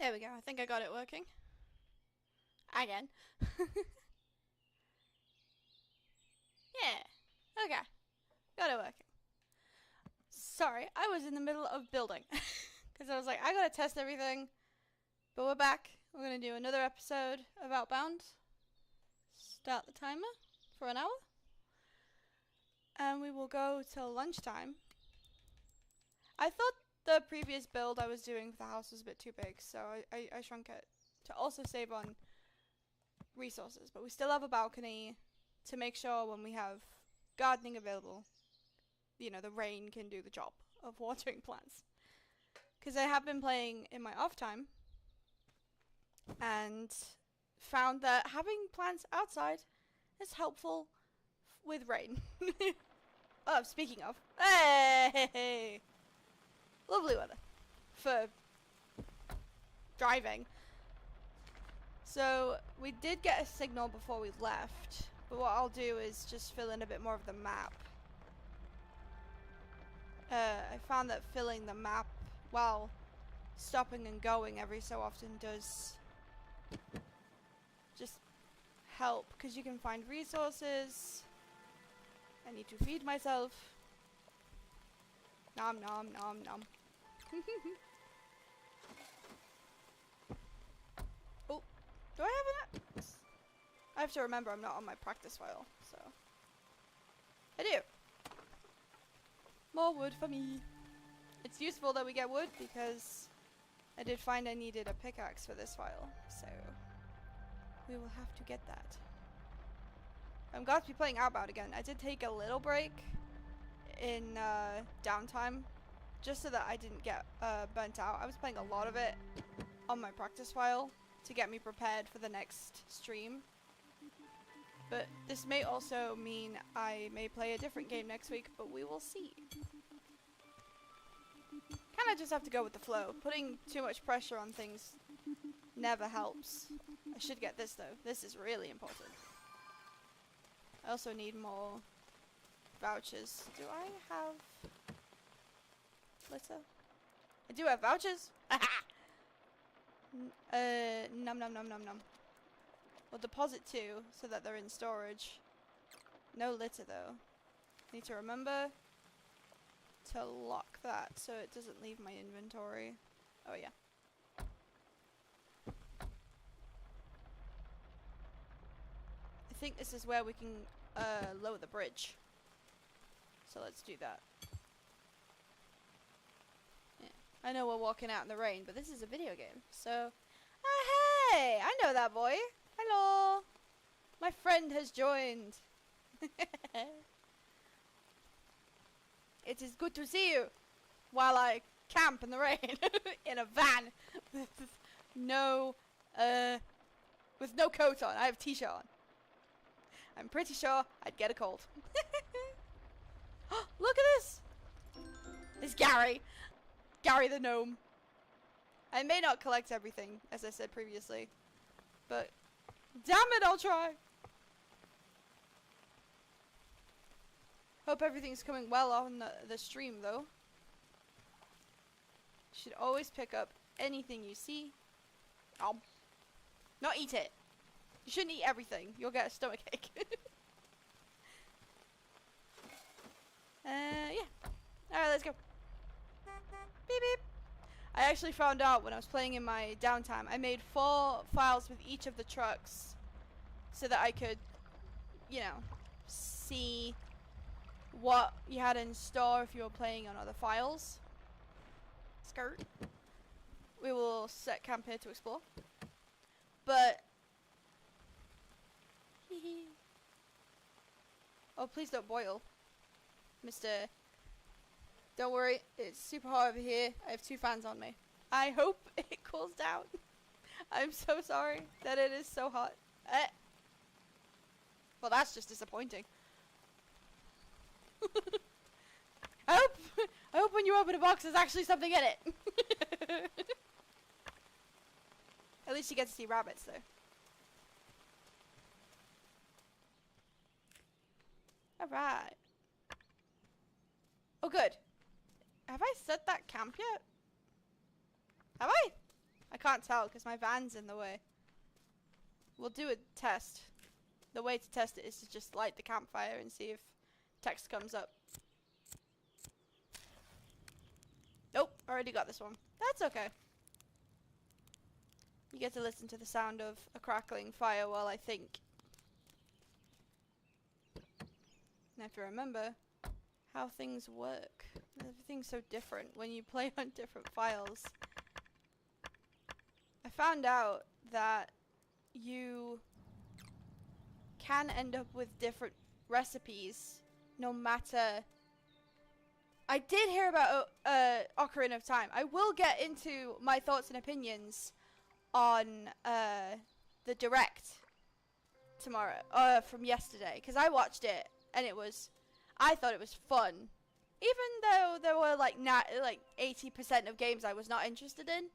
There we go. I think I got it working. Again. Yeah. Okay. Got it working. Sorry, I was in the middle of building. Because I was like, I gotta test everything. But we're back. We're gonna do another episode of Outbound. Start the timer for an hour. And we will go till lunchtime. I thought the previous build I was doing for the house was a bit too big, so I shrunk it to also save on resources. But we still have a balcony to make sure when we have gardening available, you know, the rain can do the job of watering plants. Because I have been playing in my off time and found that having plants outside is helpful with rain. Oh, speaking of, hey, lovely weather for driving. So we did get a signal before we left, but what I'll do is just fill in a bit more of the map. I found that filling the map while stopping and going every so often does just help, because you can find resources. I need to feed myself. Nom nom nom nom. Oh, do I have an axe? I have to remember I'm not on my practice file, so I do. More wood for me. It's useful that we get wood because I did find I needed a pickaxe for this file, so we will have to get that. I'm glad to be playing Outbound again. I did take a little break in downtime just so that I didn't get burnt out. I was playing a lot of it on my practice file to get me prepared for the next stream. But this may also mean I may play a different game next week, but we will see. Kinda just have to go with the flow. Putting too much pressure on things never helps. I should get this though. This is really important. I also need more vouchers. Do I have litter? I do have vouchers! Num num num num num. We'll deposit 2 so that they're in storage. No litter though. Need to remember to lock that so it doesn't leave my inventory. Oh yeah. I think this is where we can lower the bridge. So let's do that. Yeah. I know we're walking out in the rain, but this is a video game. So, hey! I know that boy! Hello! My friend has joined! It is good to see you! While I camp in the rain in a van with no coat on. I have a t-shirt on. I'm pretty sure I'd get a cold. Look at this! It's Gary! Gary the gnome. I may not collect everything, as I said previously. But, damn it, I'll try! Hope everything's coming well on the stream, though. You should always pick up anything you see. Not eat it! You shouldn't eat everything. You'll get a stomachache. Yeah. Alright, let's go. Beep beep. I actually found out when I was playing in my downtime, I made 4 files with each of the trucks so that I could, you know, see what you had in store if you were playing on other files. Skirt. We will set camp here to explore. But oh, please don't boil, Mr. Don't worry, it's super hot over here. I have 2 fans on me. I hope it cools down. I'm so sorry that it is so hot. Well, that's just disappointing. I hope when you open a box there's actually something in it. At least you get to see rabbits though. Alright. Oh good. Have I set that camp yet? Have I? I can't tell because my van's in the way. We'll do a test. The way to test it is to just light the campfire and see if text comes up. Nope, already got this one. That's okay. You get to listen to the sound of a crackling fire while I think. And I have to remember how things work. Everything's so different when you play on different files. I found out that you can end up with different recipes no matter. I did hear about Ocarina of Time. I will get into my thoughts and opinions on the direct tomorrow, from yesterday, because I watched it and I thought it was fun, even though there were like 80% of games I was not interested in.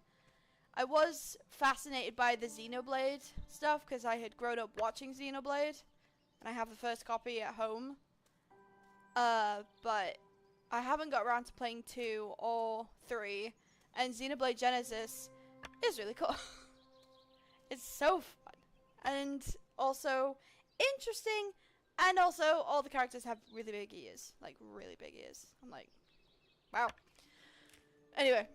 I was fascinated by the Xenoblade stuff because I had grown up watching Xenoblade, and I have the first copy at home. But I haven't got around to playing 2 or 3, and Xenoblade Genesis is really cool. It's so fun, and also interesting, and also all the characters have really big ears, like really big ears. I'm like, wow. Anyway,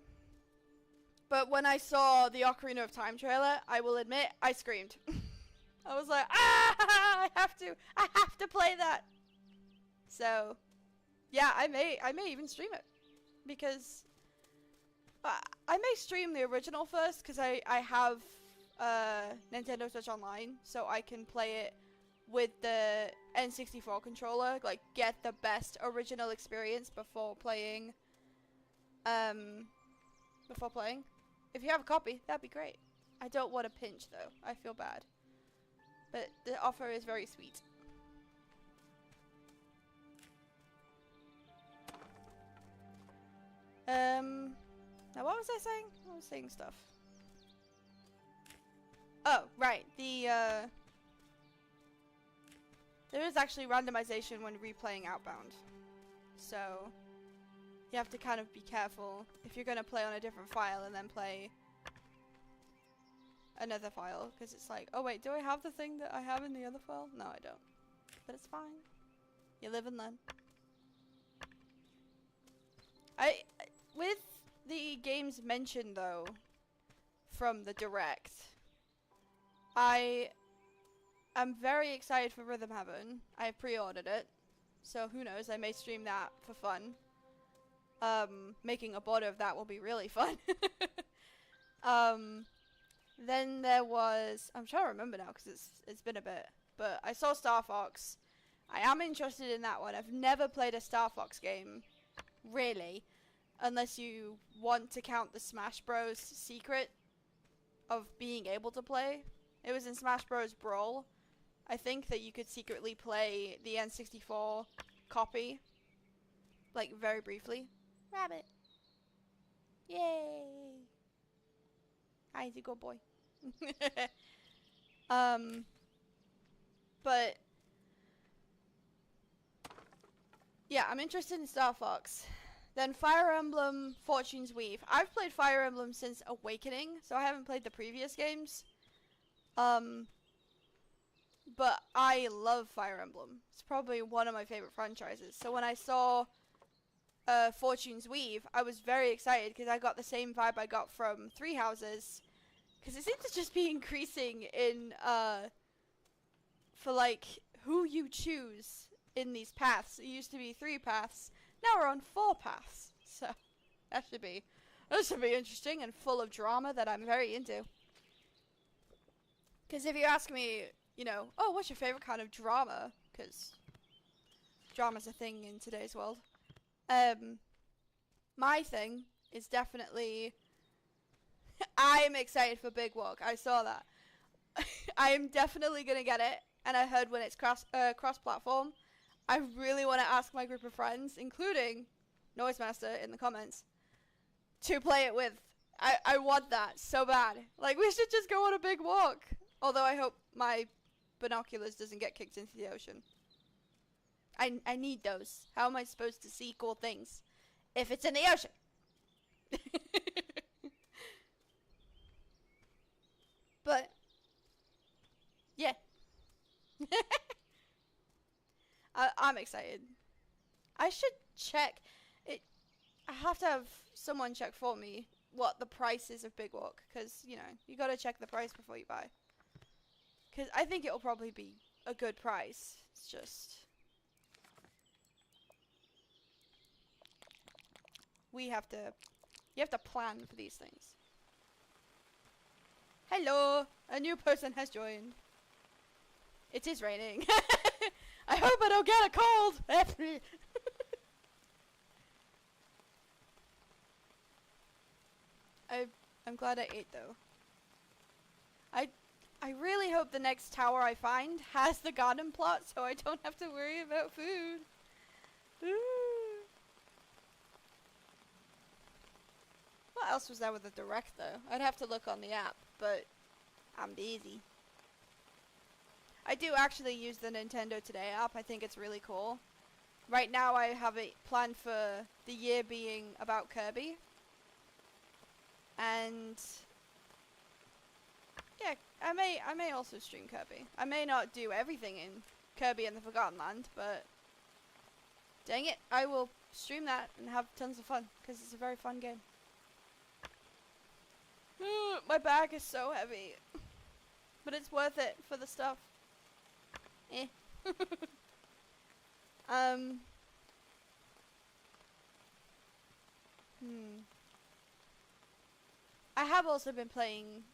but when I saw the Ocarina of Time trailer, I will admit, I screamed. I was like, ah, I have to play that. So, yeah, I may even stream it, because I may stream the original first, because I have Nintendo Switch Online, so I can play it with the N64 controller, like get the best original experience before playing. If you have a copy, that'd be great. I don't want to pinch though. I feel bad. But the offer is very sweet. Now what was I saying? I was saying stuff. Oh, right. There is actually randomization when replaying Outbound. So you have to kind of be careful if you're going to play on a different file and then play another file, because it's like, oh wait, do I have the thing that I have in the other file? No, I don't. But it's fine. You live and learn. With the games mentioned though from the direct, I am very excited for Rhythm Heaven. I have pre-ordered it, so who knows, I may stream that for fun. Making a border of that will be really fun. Then there was, I'm trying to remember now because it's been a bit, but I saw Star Fox. I am interested in that one. I've never played a Star Fox game, really, unless you want to count the Smash Bros. Secret of being able to play. It was in Smash Bros. Brawl, I think, that you could secretly play the N64 copy, like very briefly. Rabbit. Yay. Hi, he's a good boy. But yeah, I'm interested in Star Fox. Then Fire Emblem Fortune's Weave. I've played Fire Emblem since Awakening, so I haven't played the previous games. But I love Fire Emblem. It's probably one of my favorite franchises. So when I saw Fortune's Weave, I was very excited because I got the same vibe I got from Three Houses, because it seems to just be increasing in for like who you choose in these paths. It used to be 3 paths, now we're on 4 paths, so that should be interesting and full of drama that I'm very into. Because if you ask me, you know, oh, what's your favorite kind of drama, because drama's a thing in today's world, my thing is definitely I'm excited for Big Walk. I saw that. I am definitely gonna get it, and I heard when it's cross-platform. I really want to ask my group of friends, including Noisemaster in the comments, to play it with. I want that so bad. Like, we should just go on a big walk. Although I hope my binoculars doesn't get kicked into the ocean. I need those. How am I supposed to see cool things if it's in the ocean? excited. I should check it. I have to have someone check for me what the price is of Big Walk, because, you know, you gotta check the price before you buy. Because I think it'll probably be a good price. It's just... You have to plan for these things. Hello! A new person has joined. It is raining. I hope I don't get a cold! I'm glad I ate though. I really hope the next tower I find has the garden plot so I don't have to worry about food. What else was there with the direct though? I'd have to look on the app, but I'm busy. I do actually use the Nintendo Today app. I think it's really cool. Right now I have it planned for the year being about Kirby. And yeah, I may also stream Kirby. I may not do everything in Kirby and the Forgotten Land, but dang it, I will stream that and have tons of fun because it's a very fun game. My bag is so heavy, but it's worth it for the stuff. Eh. I have also been playing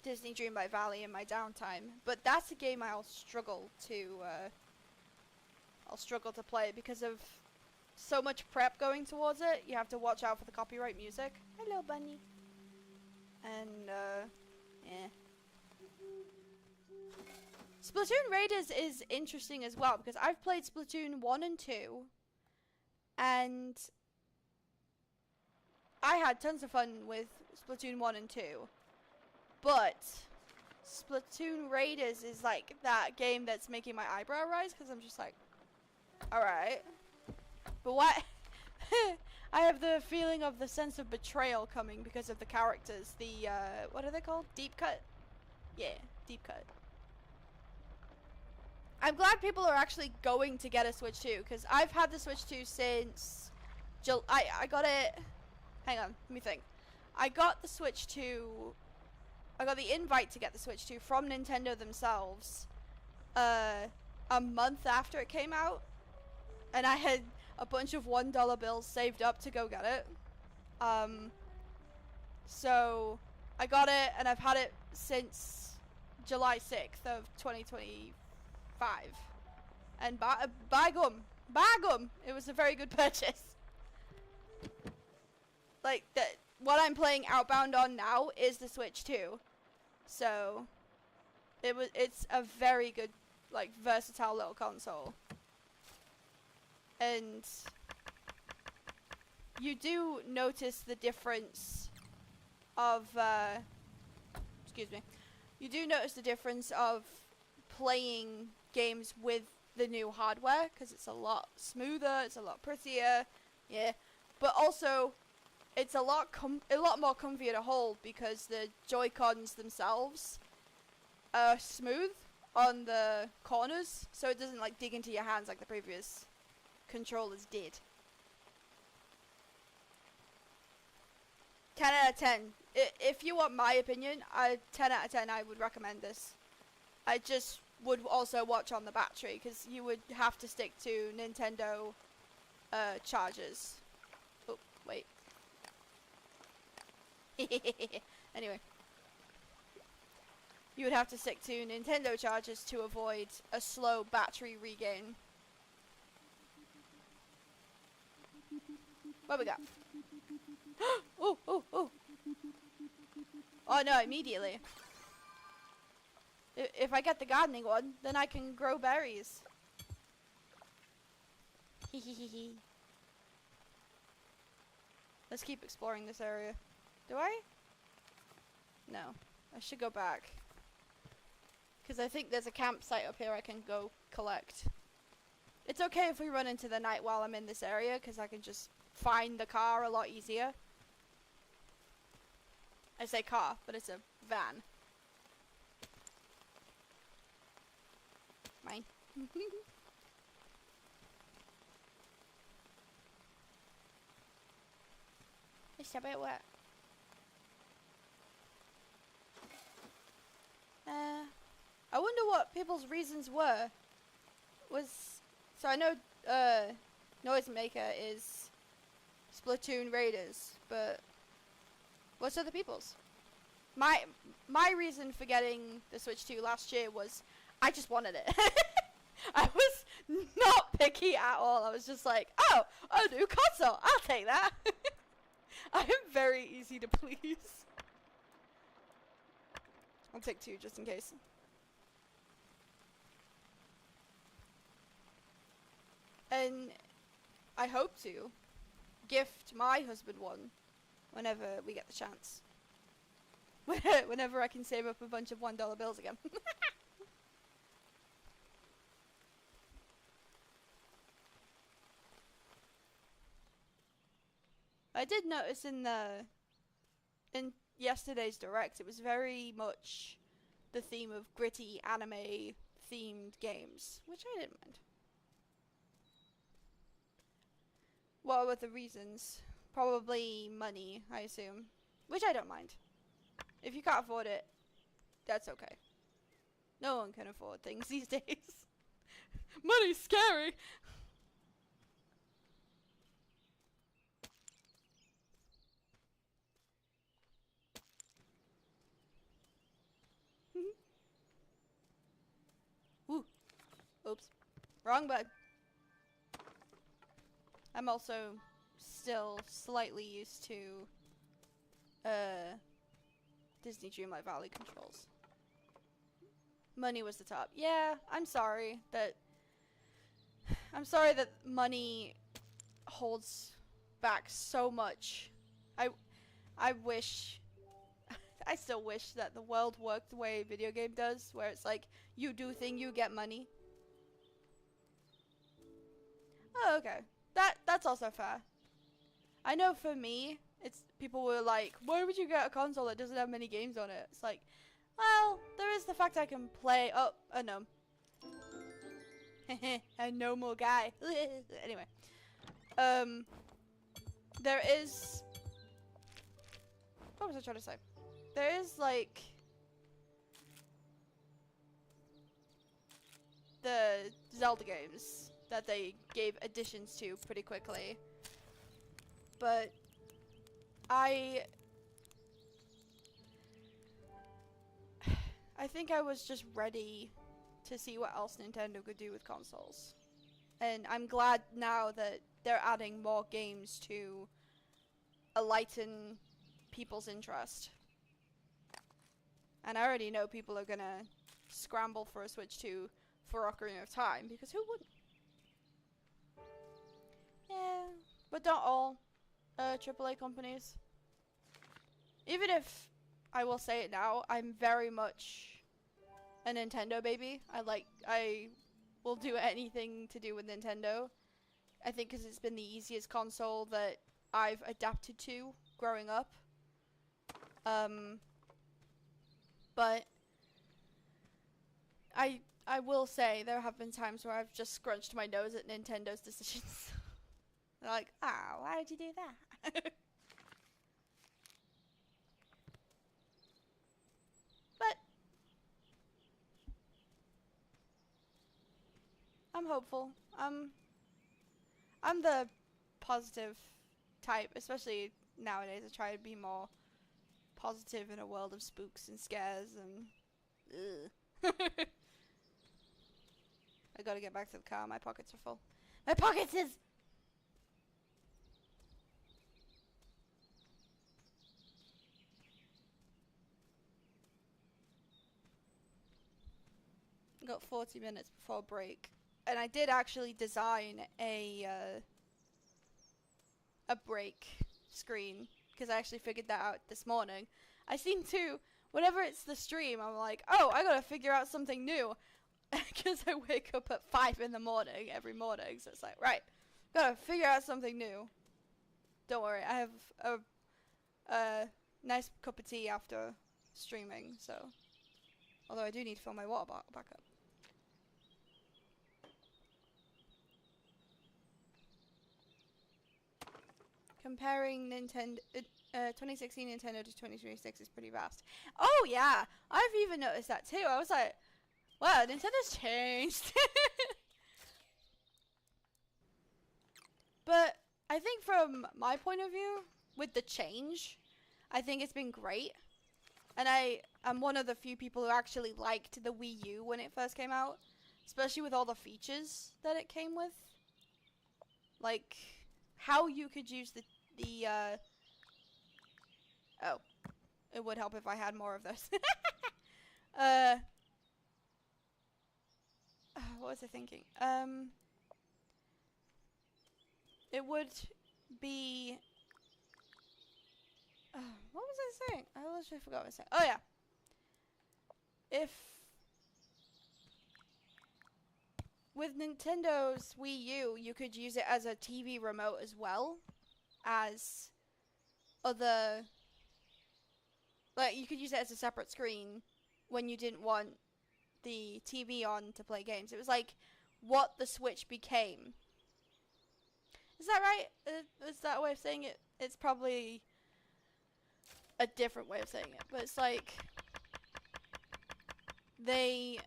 Disney Dreamlight Valley in my downtime, but that's a game I'll struggle to play because of so much prep going towards it. You have to watch out for the copyright music. Hello, bunny. And yeah. Splatoon Raiders is interesting as well because I've played Splatoon 1 and 2 and I had tons of fun with Splatoon 1 and 2, but Splatoon Raiders is like that game that's making my eyebrow rise because I'm just like, alright, but why? I have the feeling of the sense of betrayal coming because of the characters, the, what are they called? Deep cut? Yeah, deep cut. I'm glad people are actually going to get a Switch 2 because I've had the Switch 2 since I got it. Hang on, let me think. I got the Switch 2. I got the invite to get the Switch 2 from Nintendo themselves a month after it came out, and I had a bunch of $1 bills saved up to go get it. So I got it, and I've had it since July 6th of 2025. And by gum, it was a very good purchase. Like what I'm playing Outbound on now is the Switch 2, so it's a very good, like, versatile little console. And you do notice the difference of you do notice the difference of playing games with the new hardware because it's a lot smoother, it's a lot prettier, yeah, but also it's a lot more comfier to hold because the Joy-Cons themselves are smooth on the corners, so it doesn't like dig into your hands like the previous controllers did. 10 out of 10. If you want my opinion, 10 out of 10 I would recommend this. I just would also watch on the battery because you would have to stick to Nintendo chargers. Oh, wait. Anyway. You would have to stick to Nintendo chargers to avoid a slow battery regain. What we got? Oh, oh, oh. Oh no, immediately. If I get the gardening one, then I can grow berries. Hehehe. Let's keep exploring this area. Do I? No. I should go back. Because I think there's a campsite up here I can go collect. It's okay if we run into the night while I'm in this area, because I can just find the car a lot easier. I say car, but it's a van. Mine. It's a bit wet. I wonder what people's reasons were. So I know Noisemaker is Splatoon Raiders, but what's other people's? My reason for getting the Switch 2 last year was I just wanted it. I was not picky at all. I was just like, oh, a new console, I'll take that. I am very easy to please. I'll take 2 just in case. And I hope to gift my husband one whenever we get the chance. Whenever I can save up a bunch of $1 bills again. I did notice in yesterday's Direct, it was very much the theme of gritty anime themed games, which I didn't mind. What were the reasons? Probably money, I assume. Which I don't mind. If you can't afford it, that's okay. No one can afford things these days. Money's scary! Ooh. Oops. Wrong button. I'm also still slightly used to Disney Dreamlight Valley controls. Money was the top. Yeah, I'm sorry that money holds back so much. I wish I still wish that the world worked the way a video game does, where it's like you do thing, you get money. Oh, okay. That's also fair. I know for me, it's people were like, why would you get a console that doesn't have many games on it? It's like, well, there is the fact I can play. Oh, a gnome. A normal guy. Anyway, there is. What was I trying to say? There is like the Zelda games that they gave additions to pretty quickly. But I think I was just ready to see what else Nintendo could do with consoles. And I'm glad now that they're adding more games to lighten people's interest. And I already know people are gonna scramble for a Switch 2 for Ocarina of Time, because who wouldn't? Yeah, but don't all AAA companies. Even if, I will say it now, I'm very much a Nintendo baby. I will do anything to do with Nintendo. I think because it's been the easiest console that I've adapted to growing up. But I will say there have been times where I've just scrunched my nose at Nintendo's decisions. They're like, why did you do that? But I'm hopeful. I'm the positive type, especially nowadays. I try to be more positive in a world of spooks and scares and I gotta get back to the car. My pockets are full. My pockets is. Got 40 minutes before break, and I did actually design a break screen because I actually figured that out this morning. I seem to, whenever it's the stream, I'm like, oh, I gotta figure out something new, because I wake up at 5 in the morning every morning, so it's like, right, gotta figure out something new. Don't worry, I have a nice cup of tea after streaming, so, although I do need to fill my water bottle back up. Comparing Nintendo, 2016 Nintendo to 2026 is pretty vast. Oh yeah, I've even noticed that too. I was like, wow, Nintendo's changed. But I think from my point of view, with the change, I think it's been great. And I am one of the few people who actually liked the Wii U when it first came out. Especially with all the features that it came with. Like, how you could use oh. It would help if I had more of those. What was I thinking? It would be... what was I saying? I literally forgot what I was saying. Oh, yeah. If... With Nintendo's Wii U, you could use it as a TV remote as well as other... Like, you could use it as a separate screen when you didn't want the TV on to play games. It was like what the Switch became. Is that right? Is that a way of saying it? It's probably a different way of saying it, but it's like they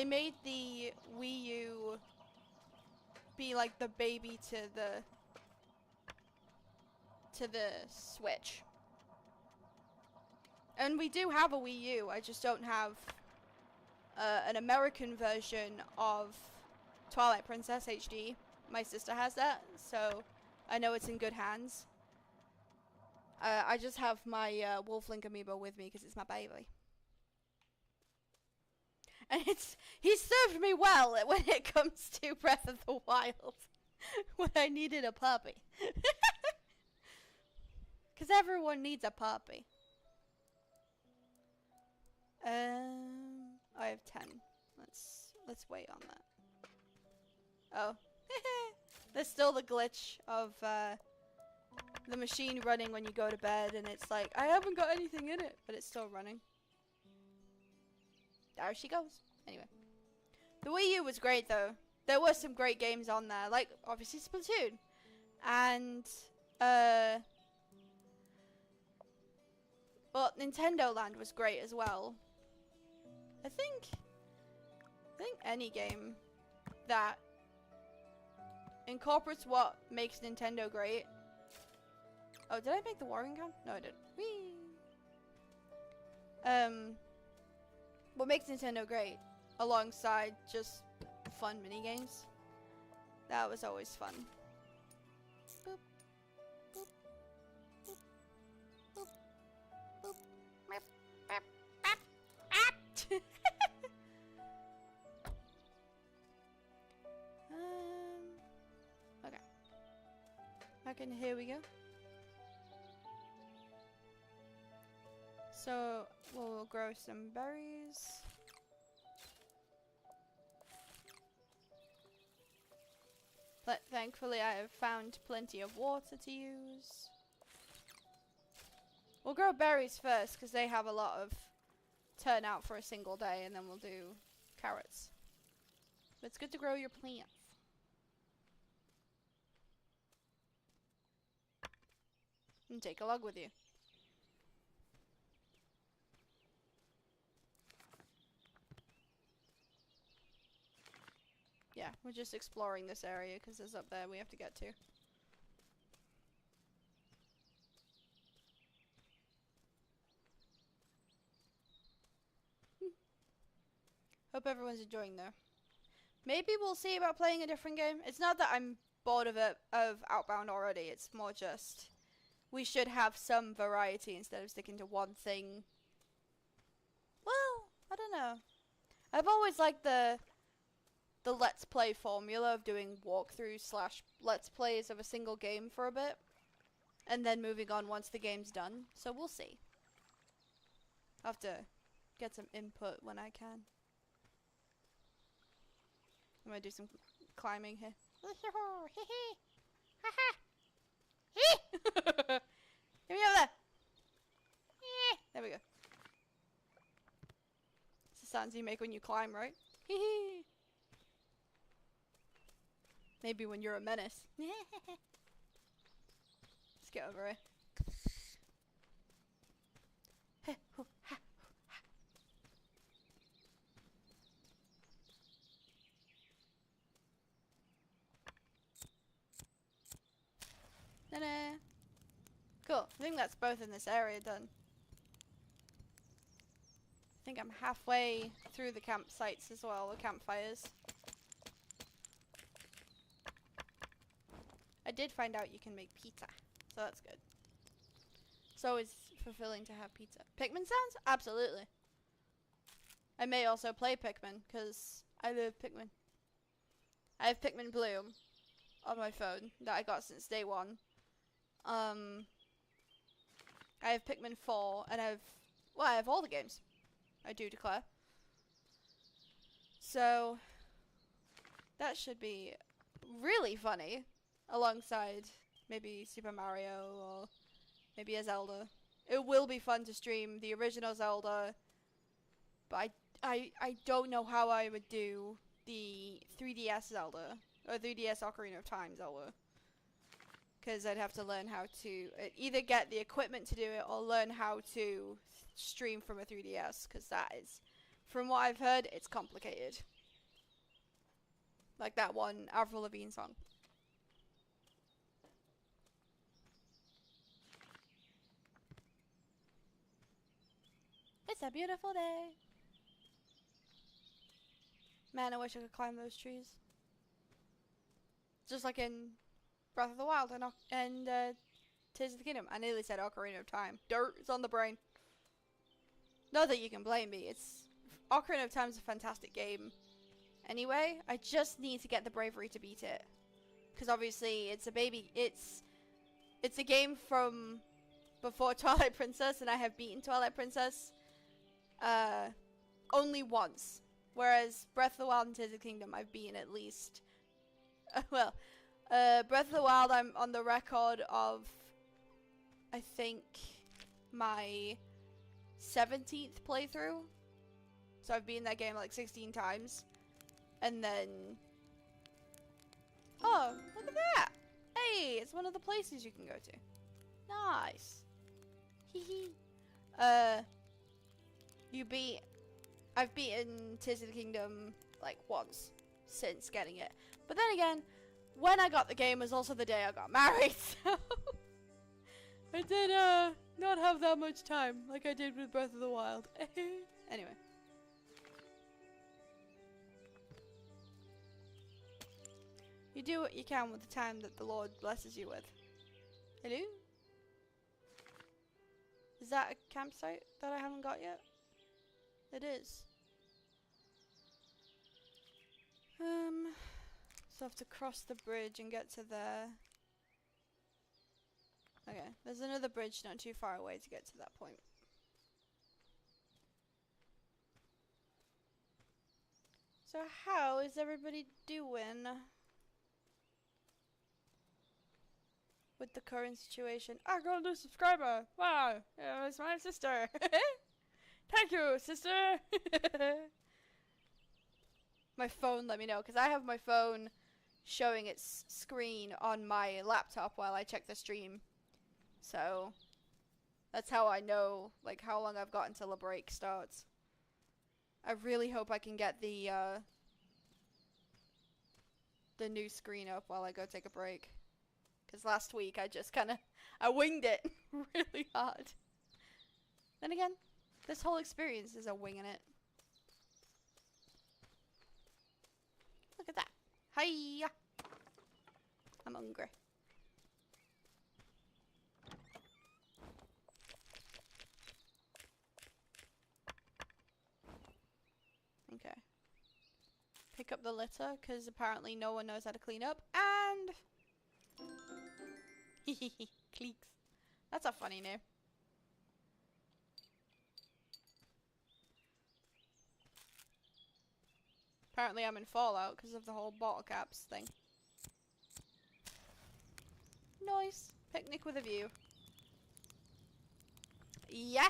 made the Wii U be like the baby to the Switch. And we do have a Wii U, I just don't have an American version of Twilight Princess HD. My sister has that, so I know it's in good hands. I just have my Wolf Link amiibo with me because it's my baby. And he served me well when it comes to Breath of the Wild. When I needed a puppy. Because everyone needs a puppy. I have 10. Let's wait on that. Oh. There's still the glitch of the machine running when you go to bed, and it's like, I haven't got anything in it, but it's still running. There she goes. Anyway. The Wii U was great, though. There were some great games on there, like, obviously Splatoon. And, well, Nintendo Land was great as well. I think any game that incorporates what makes Nintendo great. Oh, did I make the warring gun? No, I didn't. Whee! What makes Nintendo great, alongside just fun mini games. That was always fun. Boop, boop, boop, boop, boop, meep, meep, meep, meep. Okay. Back in here we go. So we'll grow some berries. But thankfully I have found plenty of water to use. We'll grow berries first because they have a lot of turnout for a single day, and then we'll do carrots. But it's good to grow your plants. And take a log with you. Yeah, we're just exploring this area because there's up there we have to get to. Hope everyone's enjoying though. Maybe we'll see about playing a different game. It's not that I'm bored of Outbound already. It's more just we should have some variety instead of sticking to one thing. Well, I don't know. I've always liked the Let's Play formula of doing walkthroughs / Let's Plays of a single game for a bit. And then moving on once the game's done. So we'll see. I'll have to get some input when I can. I'm gonna do some climbing here. Get me over there! There we go. It's the sounds you make when you climb, right? Maybe when you're a menace. Get over here. Ta-da. Cool. I think that's both in this area done. I think I'm halfway through the campsites as well, the campfires. I did find out you can make pizza, so that's good. It's always fulfilling to have pizza. Pikmin sounds? Absolutely. I may also play Pikmin, because I love Pikmin. I have Pikmin Bloom on my phone that I got since day one. I have Pikmin 4, and I have all the games. I do declare. So, that should be really funny, alongside maybe Super Mario, or maybe a Zelda. It will be fun to stream the original Zelda, but I don't know how I would do the 3DS Zelda, or 3DS Ocarina of Time Zelda. Because I'd have to learn how to either get the equipment to do it or learn how to stream from a 3DS. Because that is, from what I've heard, it's complicated. Like that one Avril Lavigne song. It's a beautiful day. Man, I wish I could climb those trees. Just like in Breath of the Wild and Tears of the Kingdom. I nearly said Ocarina of Time. Dirt is on the brain. Not that you can blame me. Ocarina of Time is a fantastic game. Anyway, I just need to get the bravery to beat it. Because obviously it's a baby. It's a game from before Twilight Princess, and I have beaten Twilight Princess only once. Whereas Breath of the Wild and Tears of the Kingdom, I've beaten at least. Breath of the Wild, I'm on the record of, I think, my 17th playthrough. So I've been in that game like 16 times. And then... Oh, look at that! Hey, it's one of the places you can go to. Nice. Hee hee. I've beaten Tears of the Kingdom like once since getting it. But then again, when I got the game was also the day I got married, so I did not have that much time like I did with Breath of the Wild. Anyway. You do what you can with the time that the Lord blesses you with. Hello? Is that a campsite that I haven't got yet? It is. So I have to cross the bridge and get to there. Okay, there's another bridge not too far away to get to that point. So how is everybody doing with the current situation? I got a new subscriber! Wow! Yeah, it's my sister! Thank you, sister! My phone let me know, because I have my phone showing its screen on my laptop while I check the stream. So, that's how I know, like, how long I've got until a break starts. I really hope I can get the new screen up while I go take a break. Because last week I just I winged it really hard. Then again, this whole experience is a winging it. Look at that. Hiya! I'm hungry. Okay. Pick up the litter, because apparently no one knows how to clean up, and... Cleeks. That's a funny name. Apparently I'm in Fallout because of the whole bottle caps thing. Nice. Picnic with a view. Yeah,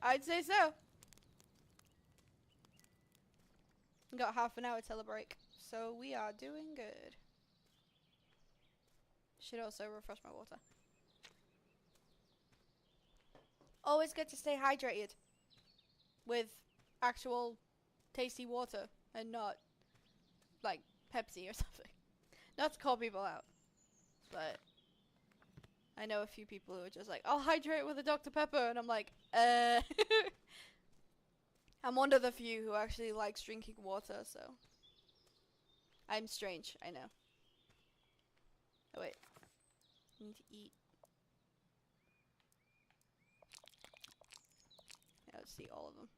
I'd say so. Got half an hour till a break, so we are doing good. Should also refresh my water. always good to stay hydrated with actual tasty water and not like Pepsi or something. Not to call people out, but I know a few people who are just like, I'll hydrate with a Dr. Pepper, and I'm like, I'm one of the few who actually likes drinking water, so I'm strange, I know. Oh wait, I need to eat. Yeah, let's see all of them.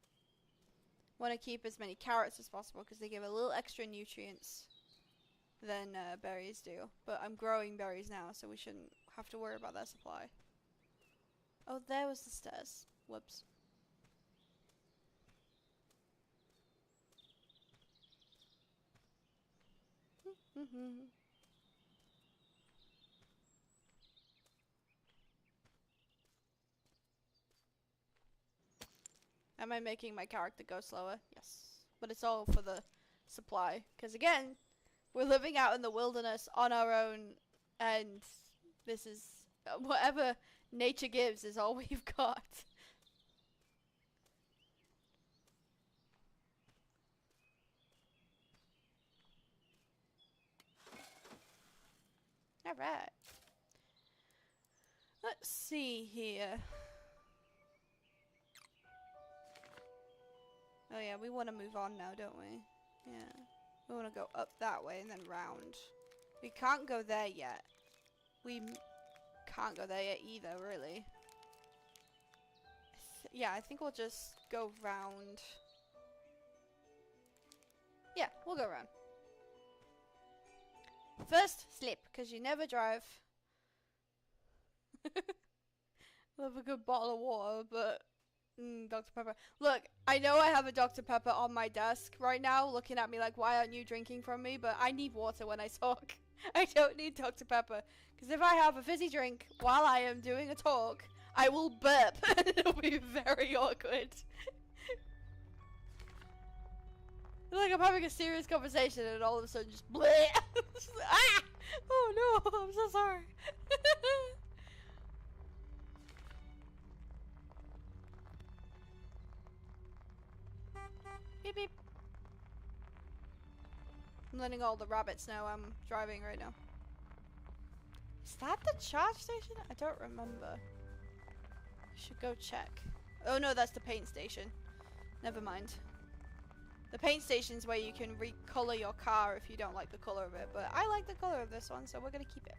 Want to keep as many carrots as possible because they give a little extra nutrients than berries do. But I'm growing berries now, so we shouldn't have to worry about that supply. Oh, there was the stairs. Whoops. Am I making my character go slower? Yes. But it's all for the supply. Because again, we're living out in the wilderness on our own, and this is whatever nature gives is all we've got. Alright. Let's see here. Oh yeah, we want to move on now, don't we? Yeah. We want to go up that way and then round. We can't go there yet. We can't go there yet either, really. Yeah, I think we'll just go round. Yeah, we'll go round. First, sleep, because you never drive. Love a good bottle of water, but Dr. Pepper. Look, I know I have a Dr. Pepper on my desk right now, looking at me like, why aren't you drinking from me? But I need water when I talk. I don't need Dr. Pepper. Because if I have a fizzy drink while I am doing a talk, I will burp. And it'll be very awkward. Like I'm having a serious conversation and all of a sudden just bleh. Just like, ah! Oh no, I'm so sorry. Beep beep. I'm letting all the rabbits know I'm driving right now. Is that the charge station? I don't remember. I should go check. Oh no, that's the paint station. Never mind. The paint station's where you can recolor your car if you don't like the color of it, but I like the color of this one, so we're gonna keep it.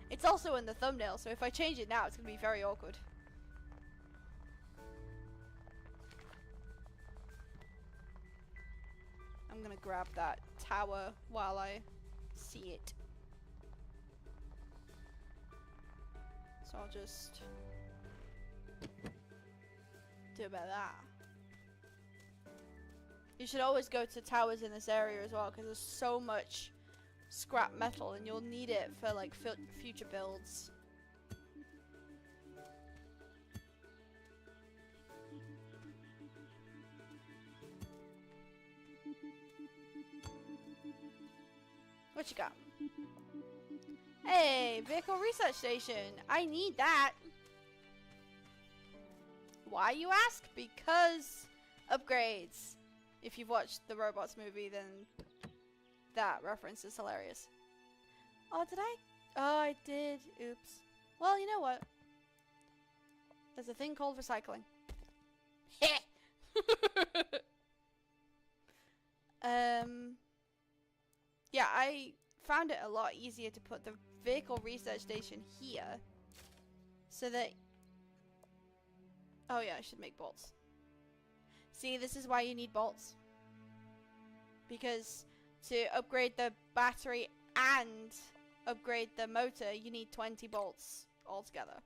It's also in the thumbnail, so if I change it now, it's gonna be very awkward. I'm gonna grab that tower while I see it. So I'll just do about that. You should always go to towers in this area as well, because there's so much scrap metal and you'll need it for like future builds. What you got? Hey, vehicle research station. I need that. Why, you ask? Because upgrades. If you've watched the Robots movie, then that reference is hilarious. Oh, did I? Oh, I did. Oops. Well, you know what? There's a thing called recycling. Yeah, I found it a lot easier to put the vehicle research station here. So that... Oh yeah, I should make bolts. See, this is why you need bolts. Because to upgrade the battery and upgrade the motor, you need 20 bolts altogether.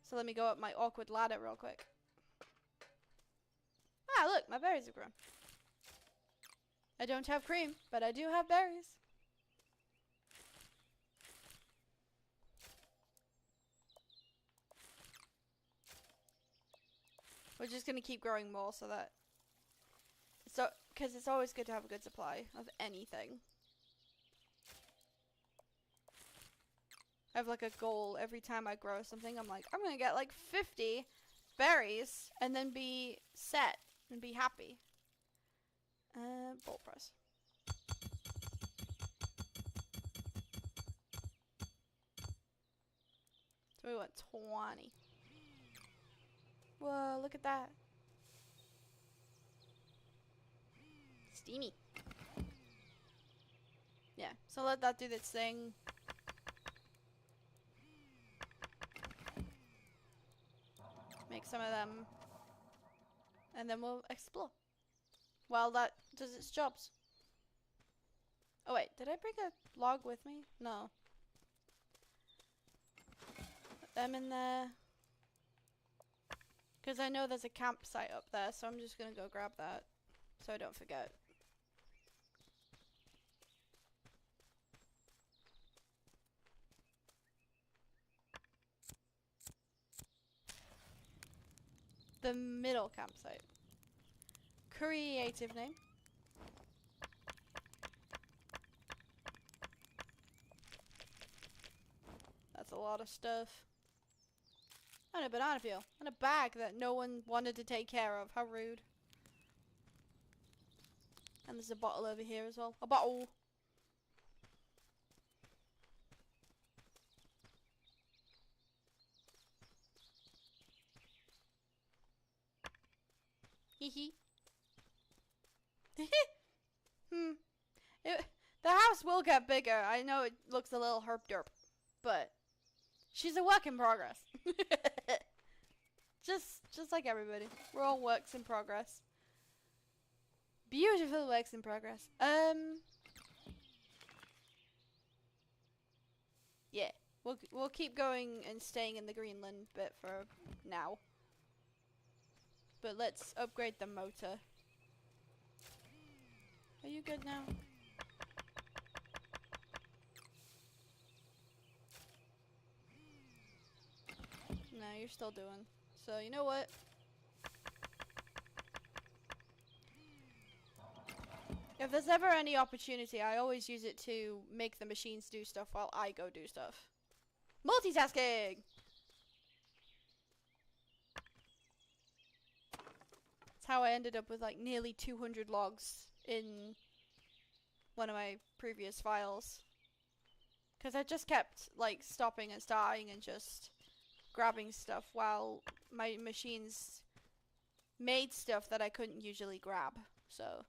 So let me go up my awkward ladder real quick. Ah, look, my berries have grown. I don't have cream, but I do have berries. We're just gonna keep growing more so that... So, because it's always good to have a good supply of anything. I have like a goal every time I grow something. I'm like, I'm gonna get like 50 berries and then be set and be happy. Bolt press. So we want 20. Whoa, look at that. Steamy. Yeah, so let that do its thing. Make some of them. And then we'll explore. While that does its jobs. Oh wait, did I bring a log with me? No. Put them in there. Because I know there's a campsite up there, so I'm just gonna go grab that. So I don't forget. The middle campsite. Creative name. That's a lot of stuff. And a banana peel. And a bag that no one wanted to take care of. How rude. And there's a bottle over here as well. A bottle! Hee the house will get bigger. I know it looks a little herp derp. But she's a work in progress. just like everybody. We're all works in progress. Beautiful works in progress. Yeah. We'll keep going and staying in the Greenland bit for now. But let's upgrade the motor. Are you good now? No, you're still doing. So, you know what? If there's ever any opportunity, I always use it to make the machines do stuff while I go do stuff. Multitasking! That's how I ended up with like nearly 200 logs in one of my previous files. Because I just kept like stopping and starting and just grabbing stuff while my machines made stuff that I couldn't usually grab. So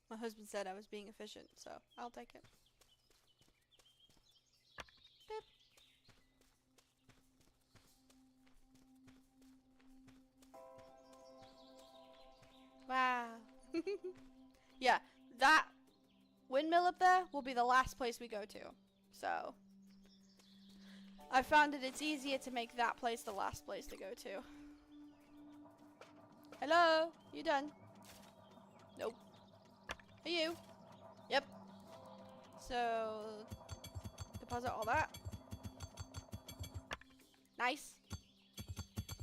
my husband said I was being efficient, so I'll take it. Beep. Wow. Yeah, that windmill up there will be the last place we go to. So I found that it's easier to make that place the last place to go to. Hello? You done? Nope. Are you? Yep. So deposit all that. Nice.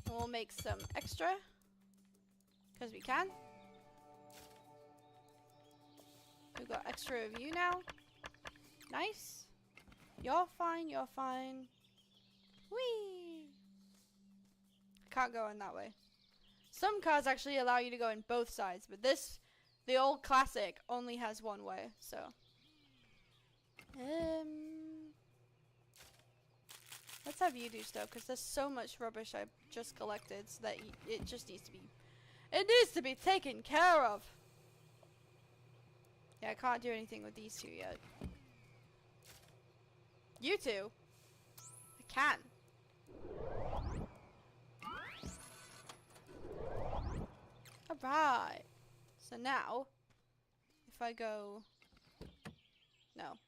And we'll make some extra. Because we can. We've got extra of you now. Nice. You're fine, you're fine. Whee! Can't go in that way. Some cars actually allow you to go in both sides, but this, the old classic, only has one way, so. Let's have you do stuff, because there's so much rubbish I just collected, so that it just needs to be taken care of. Yeah, I can't do anything with these two yet. You two? I can. Alright. So now, if I go... No.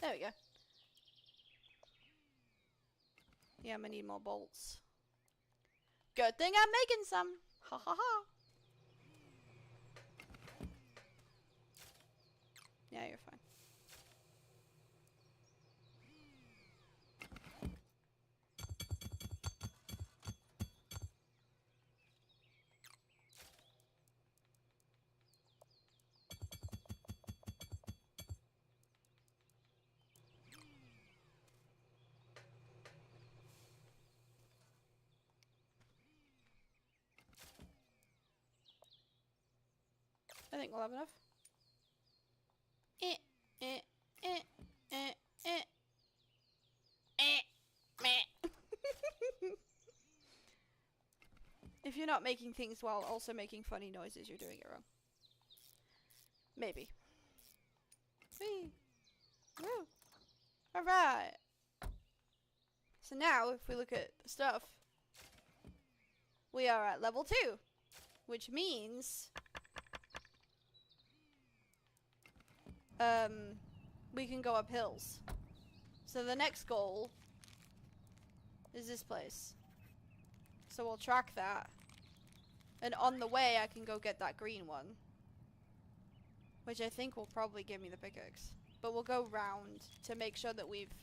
There we go. Yeah, I'm gonna need more bolts. Good thing I'm making some! Ha ha ha! Yeah, you're fine. I think we'll have enough. Eh, eh, eh, eh, eh. Meh. If you're not making things while also making funny noises, you're doing it wrong. Maybe. Whee! Woo! Alright! So now, if we look at the stuff, we are at level 2, which means we can go up hills. So the next goal is this place. So we'll track that. And on the way, I can go get that green one. Which I think will probably give me the pickaxe. But we'll go round to make sure that we've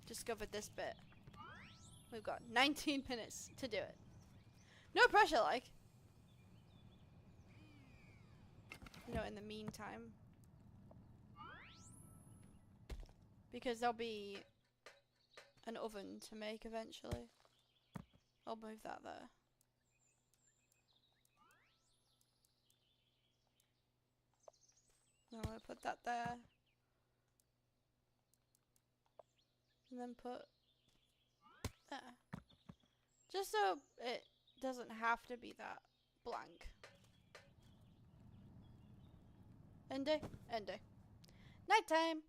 discovered this bit. We've got 19 minutes to do it. No pressure, like. You know, in the meantime. Because there'll be an oven to make eventually. I'll move that there. I'm gonna put that there. And then put there. Just so it doesn't have to be that blank. End day. End day. Nighttime!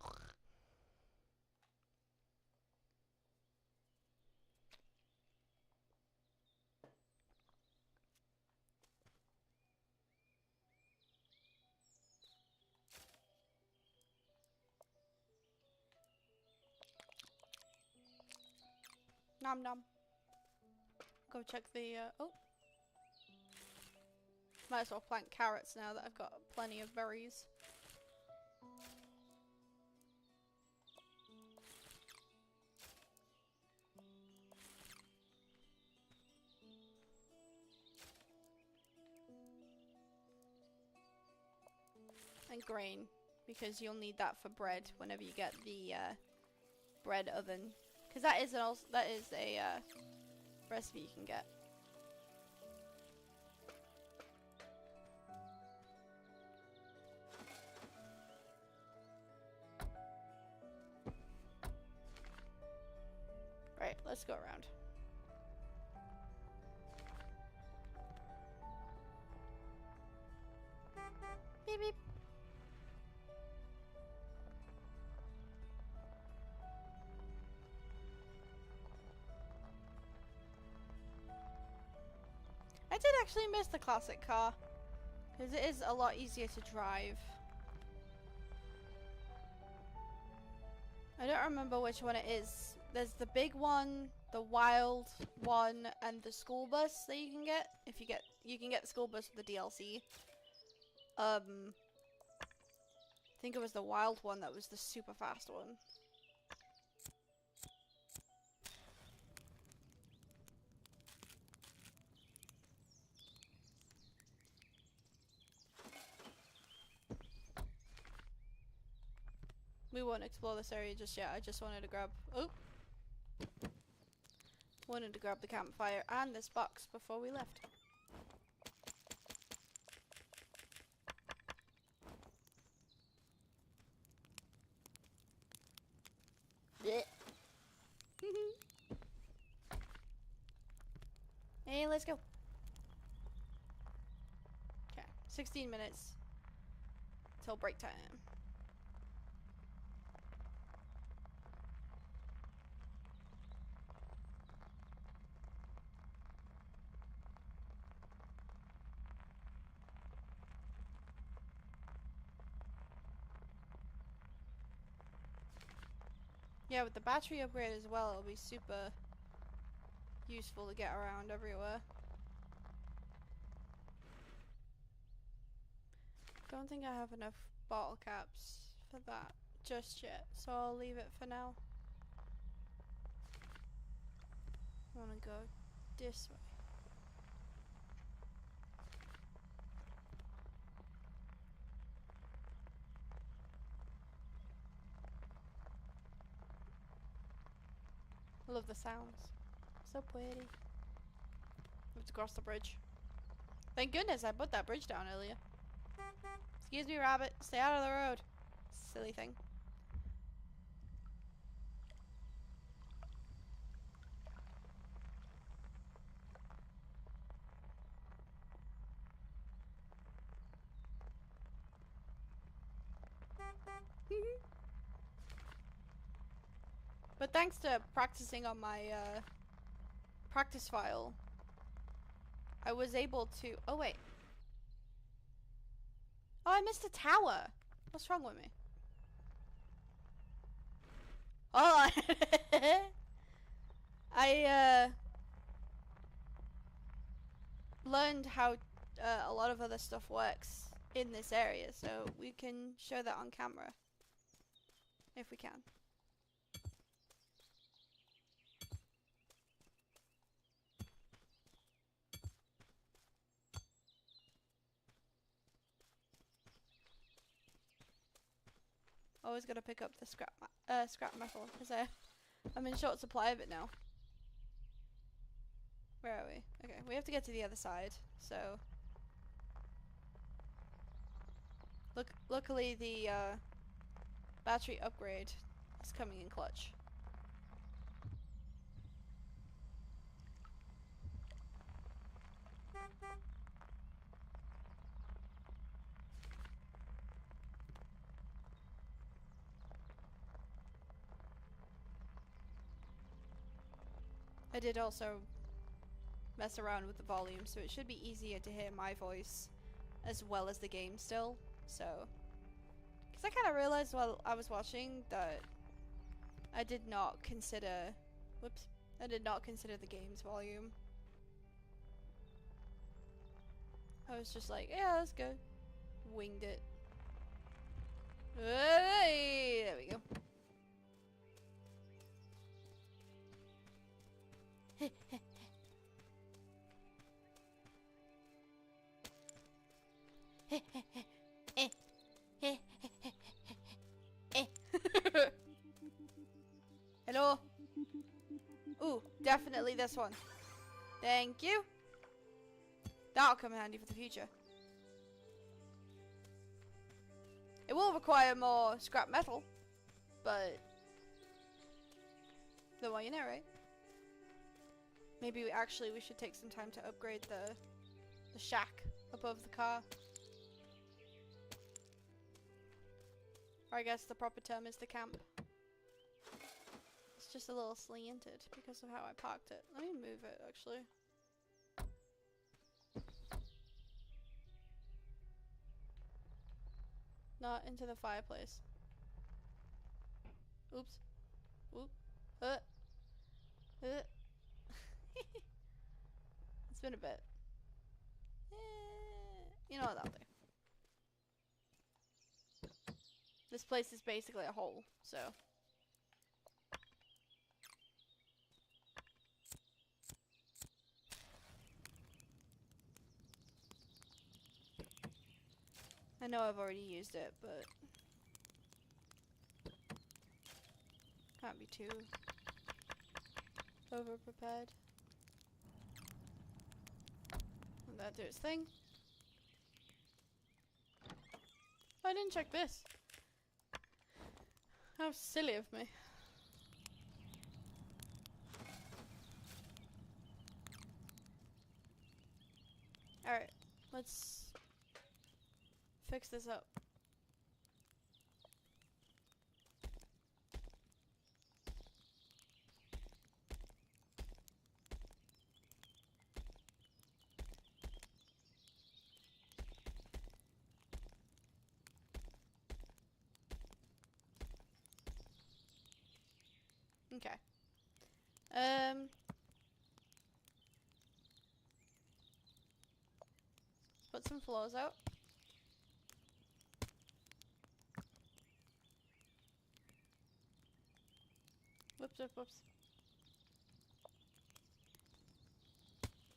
Nom nom. Go check the, oh. Might as well plant carrots now that I've got plenty of berries. And grain, because you'll need that for bread whenever you get the, bread oven. Because that is a recipe you can get. Right, let's go around. Beep beep. I did actually miss the classic car, because it is a lot easier to drive. I don't remember which one it is. There's the big one, the wild one, and the school bus that you can get. If you can get the school bus with the DLC. I think it was the wild one that was the super fast one. We won't explore this area just yet. I just wanted to grab... Oh! Wanted to grab the campfire and this box before we left. Hey, let's go. Okay, 16 minutes till break time. Yeah, with the battery upgrade as well, it'll be super useful to get around everywhere. Don't think I have enough bottle caps for that just yet, so I'll leave it for now. I want to go this way. I love the sounds. So pretty. We have to cross the bridge. Thank goodness I put that bridge down earlier. Excuse me, rabbit. Stay out of the road. Silly thing. But thanks to practicing on my practice file, I was able to... Oh, wait. Oh, I missed a tower. What's wrong with me? Oh, I learned how a lot of other stuff works in this area, so we can show that on camera if we can. Always gotta pick up the scrap metal because I'm in short supply of it now. Where are we? Okay, we have to get to the other side. So, luckily the battery upgrade is coming in clutch. I did also mess around with the volume, so it should be easier to hear my voice as well as the game still. So, because I kind of realized while I was watching that I did not consider, I did not consider the game's volume. I was just like, yeah, let's go. Winged it. Hey, there we go. Hello? Ooh, definitely this one. Thank you. That'll come in handy for the future. It will require more scrap metal, but the more you know, right? Maybe we should take some time to upgrade the shack above the car. Or I guess the proper term is the camp. It's just a little slanted because of how I parked it. Let me move it, actually. Not into the fireplace. Oops. Oop. It's been a bit. You know what, that'll do. This place is basically a hole, so. I know I've already used it, but can't be too over prepared. Let that do its thing. I didn't check this. How silly of me. Alright, let's fix this up. Okay. Put some floors out. Whoops, whoops, whoops.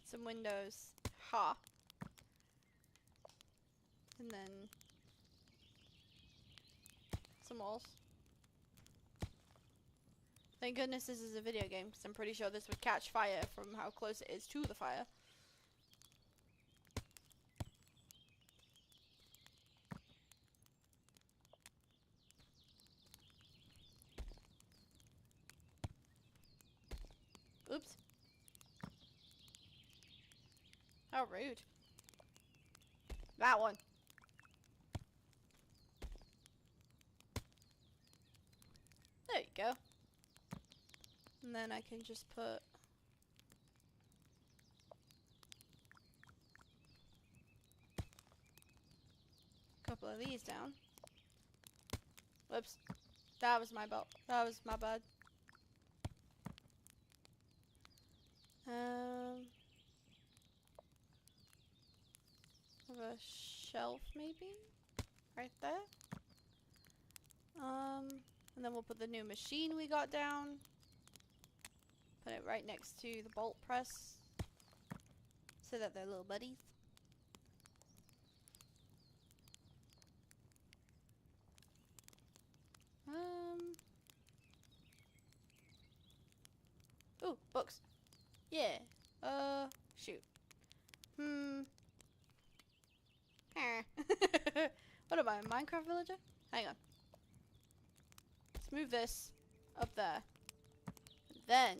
Some windows. Ha. And then some walls. Thank goodness this is a video game, because I'm pretty sure this would catch fire from how close it is to the fire. Oops. How rude. That one. There you go. And then I can just put a couple of these down. Whoops. That was my belt. That was my bad. Have a shelf maybe? Right there. And then we'll put the new machine we got down. Put it right next to the bolt press. So that they're little buddies. Ooh, books. Yeah. Shoot. What am I, a Minecraft villager? Hang on. Let's move this up there. Then.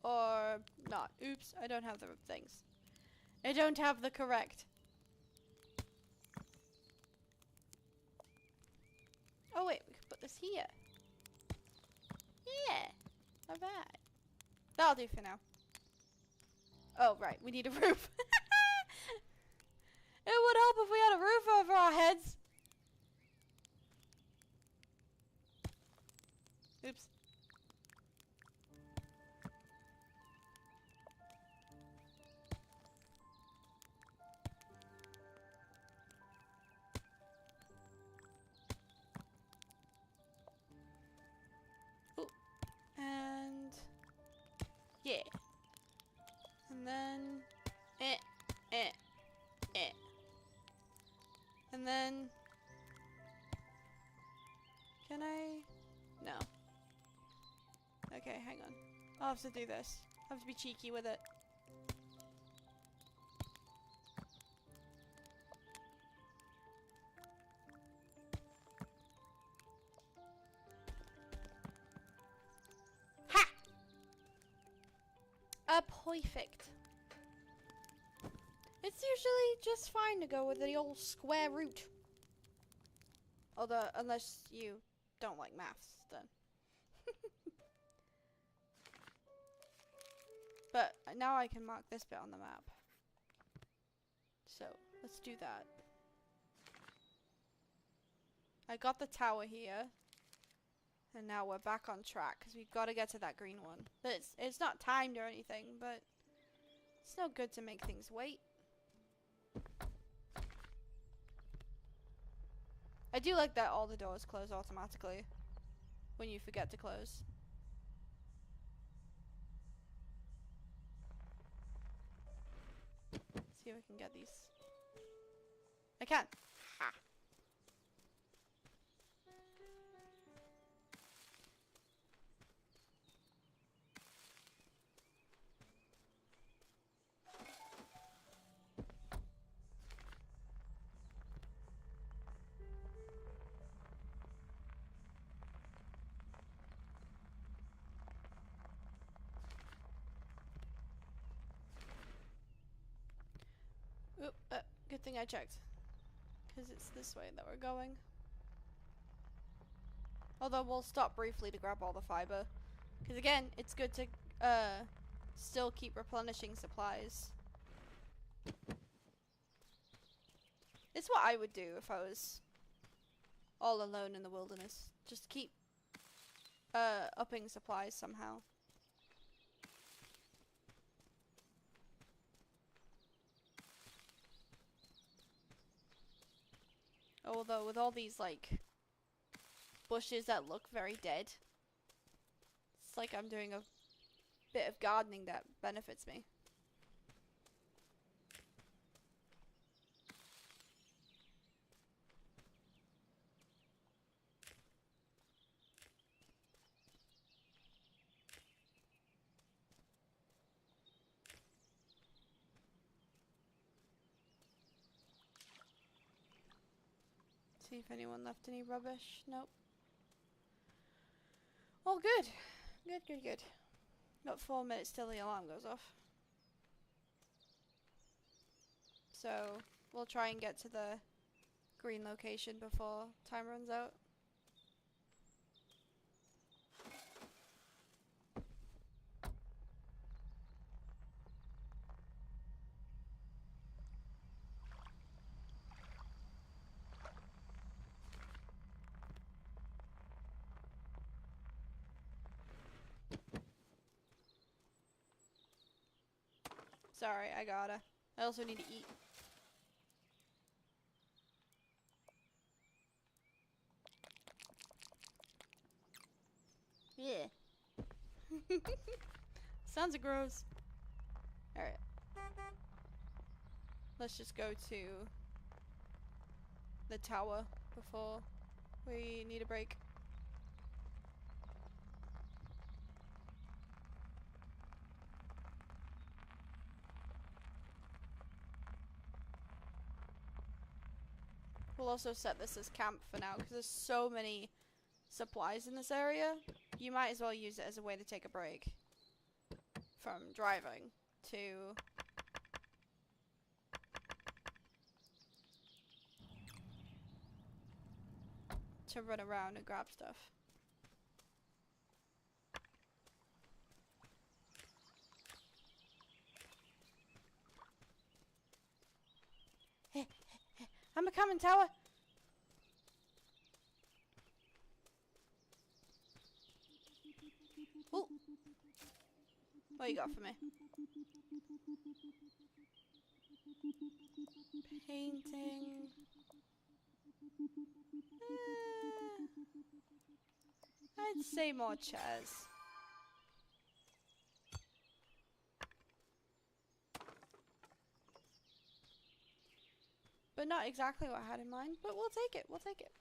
Or not. Oops, I don't have the things. I don't have the correct. Oh wait, we could put this here. Yeah. Not bad. That'll do for now. Oh, right. We need a roof. It would help if we had a roof over our heads. Oops. Ooh. And yeah. And then and then can I? No. Okay, hang on. I'll have to do this. I have to be cheeky with it. Ha! Perfect. It's usually just fine to go with the old square root. Although, unless you don't like maths, then. But now I can mark this bit on the map. So, let's do that. I got the tower here. And now we're back on track, because we've got to get to that green one. It's not timed or anything, but it's no good to make things wait. I do like that all the doors close automatically when you forget to close. Let's see if I can get these. I can. Ha. Oop, good thing I checked. Because it's this way that we're going. Although we'll stop briefly to grab all the fiber. Because again, it's good to still keep replenishing supplies. It's what I would do if I was all alone in the wilderness. Just keep upping supplies somehow. Although with all these like bushes that look very dead, it's like I'm doing a bit of gardening that benefits me. See if anyone left any rubbish. Nope. Oh, good. Good, good, good. Got 4 minutes till the alarm goes off. So, we'll try and get to the green location before time runs out. Sorry, I gotta. I also need to eat. Yeah. Sounds gross. Alright. Let's just go to the tower before we need a break. We'll also set this as camp for now because there's so many supplies in this area. You might as well use it as a way to take a break from driving to run around and grab stuff. I'm a coming, tower. Ooh. What you got for me? Painting. I'd say more chairs. But not exactly what I had in mind, but we'll take it, we'll take it.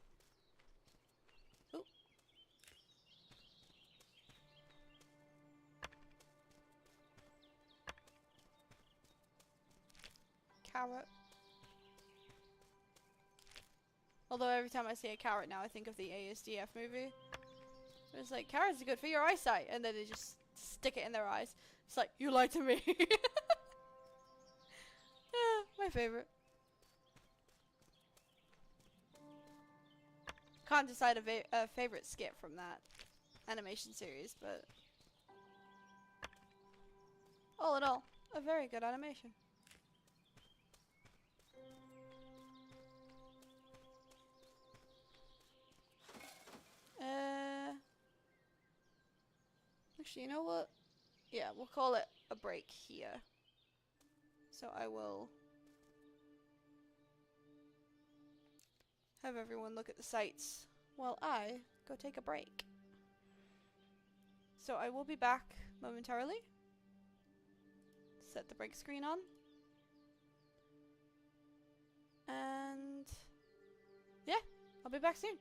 Ooh. Carrot. Although every time I see a carrot now, I think of the ASDF movie. It's like, carrots are good for your eyesight, and then they just stick it in their eyes. It's like, you lied to me. Yeah, my favorite. Can't decide a favorite skit from that animation series, but all in all, a very good animation. Actually, you know what? Yeah, we'll call it a break here. So I will have everyone look at the sights while I go take a break. So I will be back momentarily. Set the break screen on. And yeah, I'll be back soon.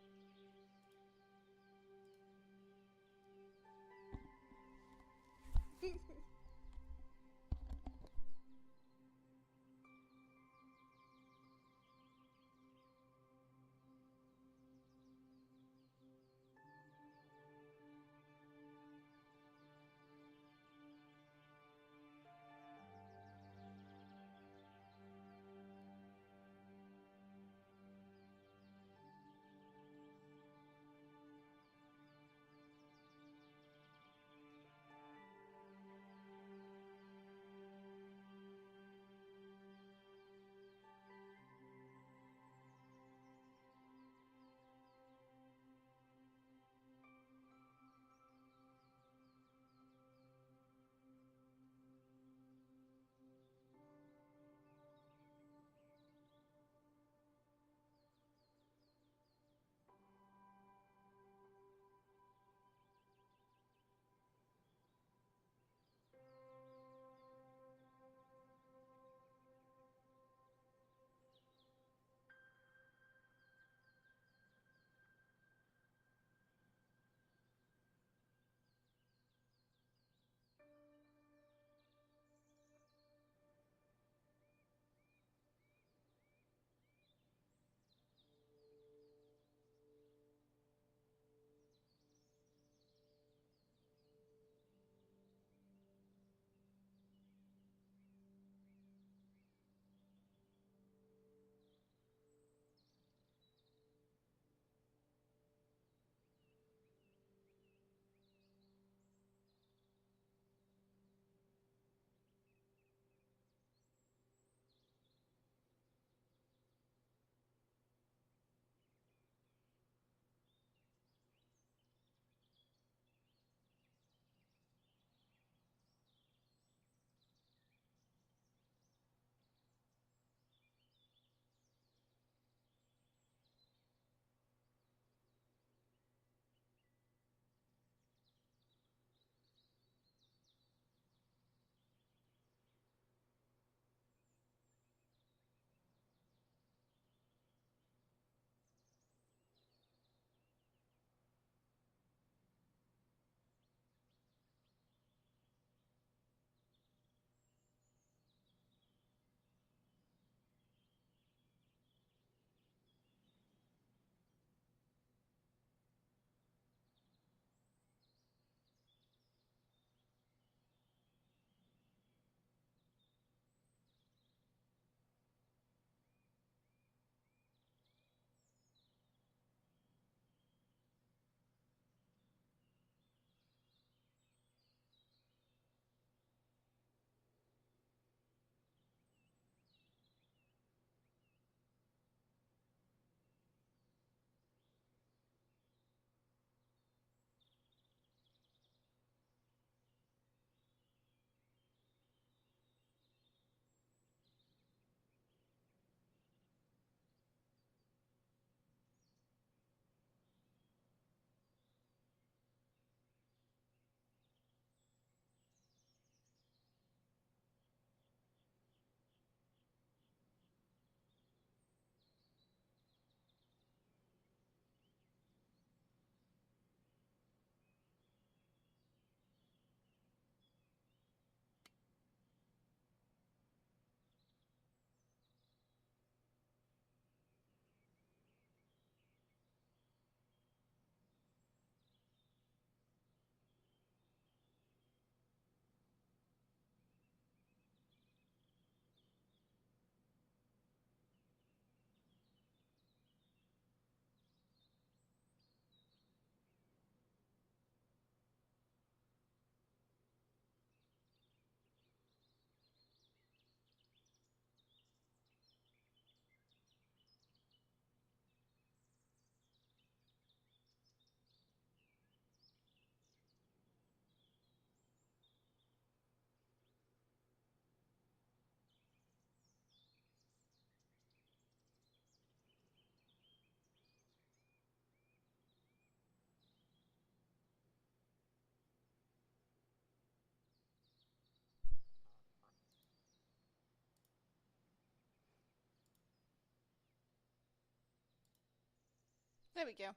There we go.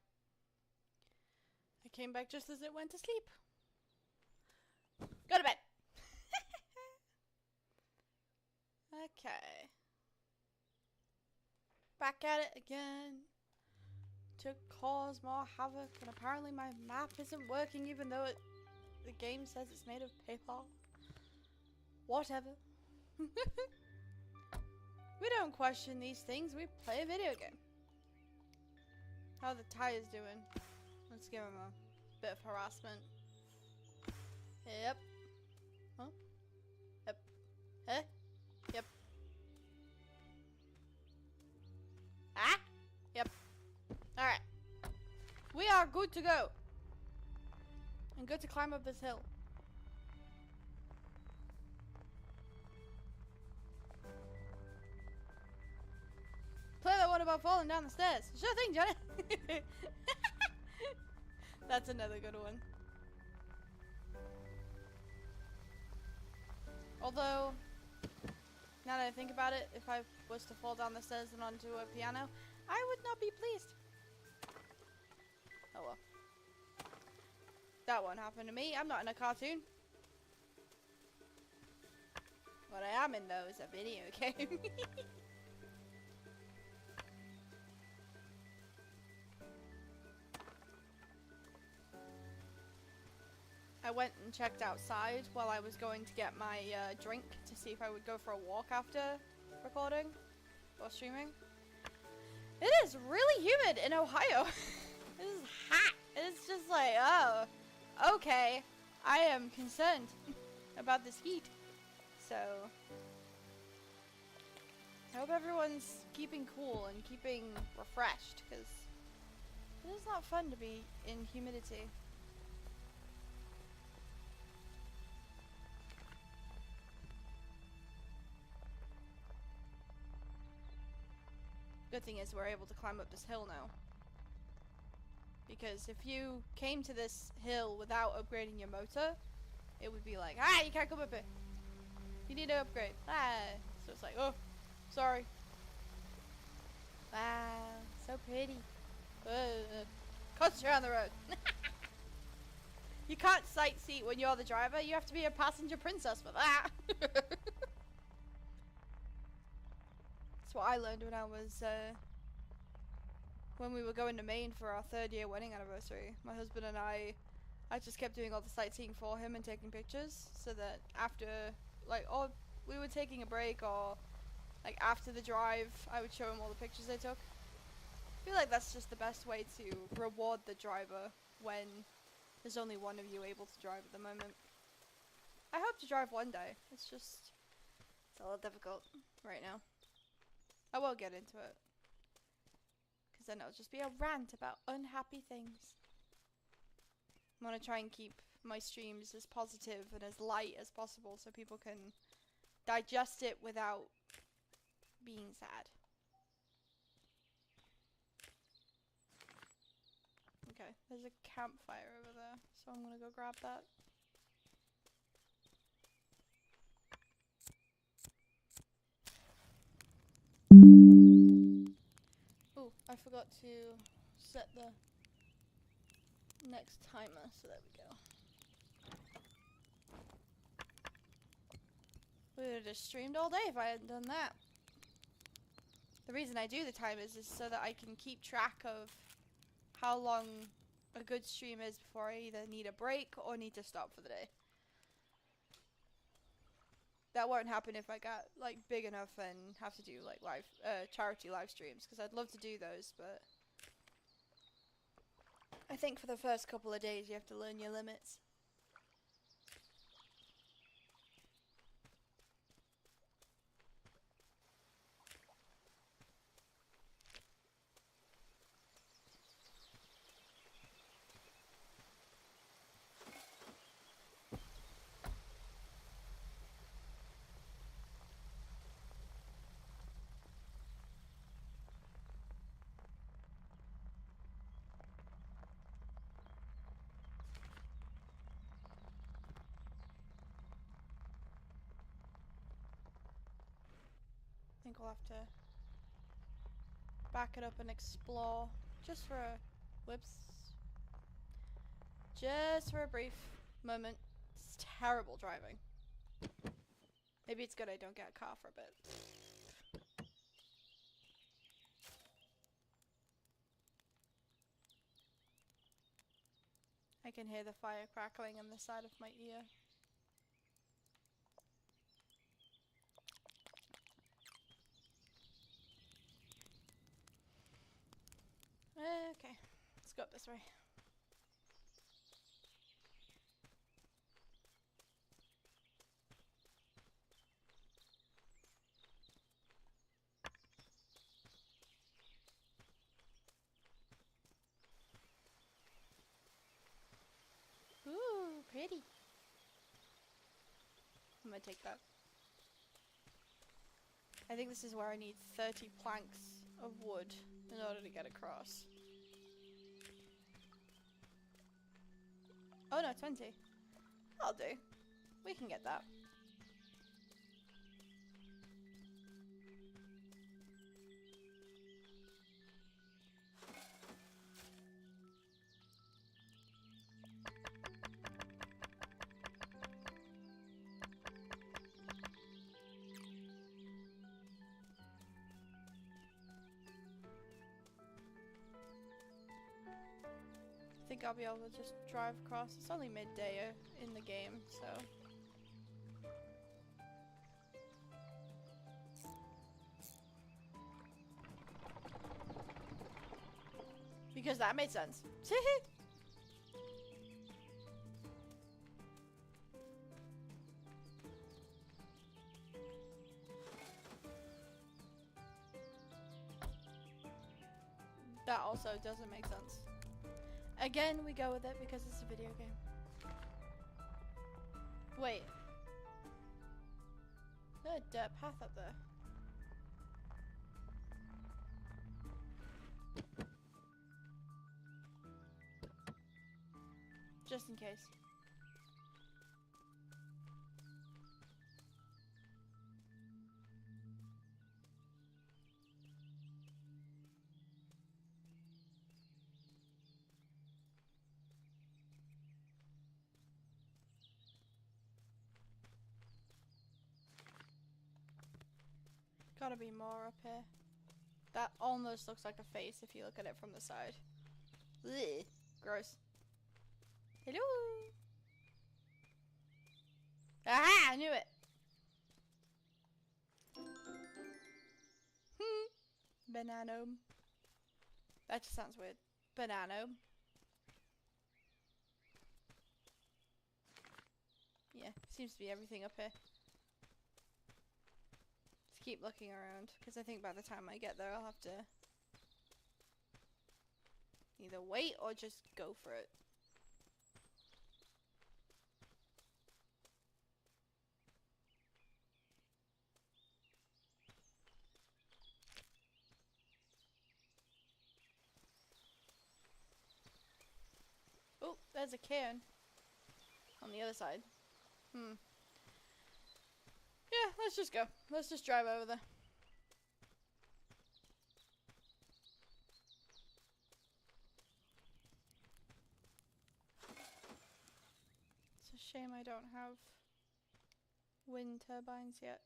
I came back just as it went to sleep. Go to bed. Okay. Back at it again. To cause more havoc, and apparently my map isn't working even though the game says it's made of paper. Whatever. We don't question these things, we play a video game. How are the tires doing? Let's give him a bit of harassment. Yep. Huh? Yep. Huh? Yep. Ah? Yep. Alright. We are good to go. And good to climb up this hill. Play that one about falling down the stairs. Sure thing, Johnny. That's another good one. Although, now that I think about it, if I was to fall down the stairs and onto a piano, I would not be pleased. Oh well. That won't happen to me. I'm not in a cartoon. What I am in, though, is a video game. I went and checked outside while I was going to get my drink to see if I would go for a walk after recording or streaming. It is really humid in Ohio. It is hot. It's just like, oh, okay. I am concerned about this heat. So, I hope everyone's keeping cool and keeping refreshed, because it is not fun to be in humidity. Good thing is we're able to climb up this hill now. Because if you came to this hill without upgrading your motor, it would be like, ah, you can't come up it. You need to upgrade. Ah. So it's like, oh, sorry. Wow, so pretty. Concentrate on the road. You can't sightsee when you're the driver. You have to be a passenger princess for that. That's what I learned when I was, when we were going to Maine for our 3rd year wedding anniversary. My husband and I just kept doing all the sightseeing for him and taking pictures, so that after, like, or we were taking a break, or, like, after the drive, I would show him all the pictures I took. I feel like that's just the best way to reward the driver when there's only one of you able to drive at the moment. I hope to drive one day. It's a little difficult right now. I will get into it, because then it'll just be a rant about unhappy things. I want to try and keep my streams as positive and as light as possible so people can digest it without being sad. Okay, there's a campfire over there, so I'm gonna go grab that. Oh, I forgot to set the next timer, so there we go. We would have just streamed all day if I hadn't done that. The reason I do the timers is so that I can keep track of how long a good stream is before I either need a break or need to stop for the day. That won't happen if I got, like, big enough and have to do, like, live, charity live streams, because I'd love to do those, but I think for the first couple of days you have to learn your limits. I think we'll have to back it up and explore just for Whoops. Just for a brief moment. It's terrible driving. Maybe it's good I don't get a car for a bit. I can hear the fire crackling on the side of my ear. Okay, let's go up this way. Ooh, pretty. I'm gonna take that. I think this is where I need 30 planks of wood in order to get across. Oh no, 20. I'll do. We can get that. I think I'll be able to just drive across. It's only midday in the game, so. Because that made sense. That also doesn't make sense. Again, we go with it because it's a video game. Wait. There's a dirt path up there. Just in case. Gotta be more up here. That almost looks like a face if you look at it from the side. Ugh, gross. Hello. Aha! I knew it. Banano. That just sounds weird. Banano. Yeah, seems to be everything up here. Just keep looking around, because I think by the time I get there I'll have to either wait or just go for it. Oh, there's a cairn on the other side. Yeah, let's just go. Let's just drive over there. It's a shame I don't have wind turbines yet.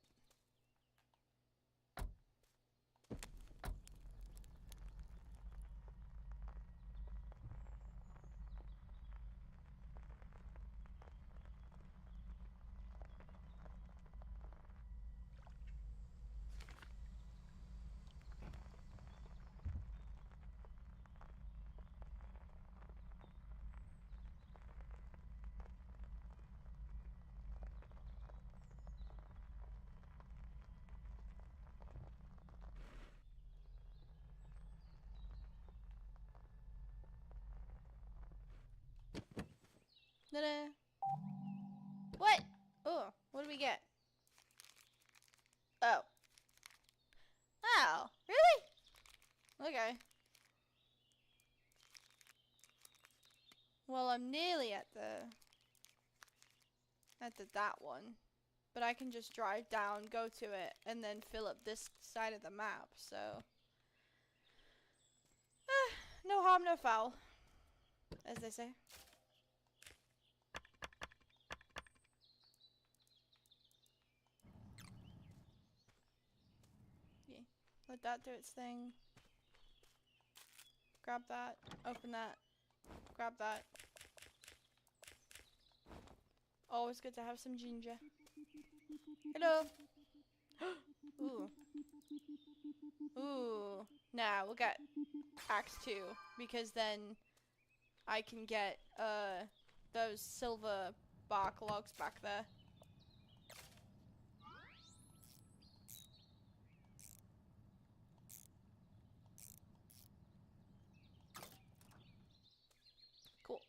Ta-da! What? Oh, what do we get? Oh. Oh, really? Okay. Well, I'm nearly at that one. But I can just drive down, go to it, and then fill up this side of the map, so. No harm, no foul. as they say. Yeah. Let that do its thing. Grab that. Open that. Grab that. Always good to have some ginger. Hello. Ooh. Ooh. Nah, we'll get Axe 2 because then I can get those silver bark logs back there. Cool.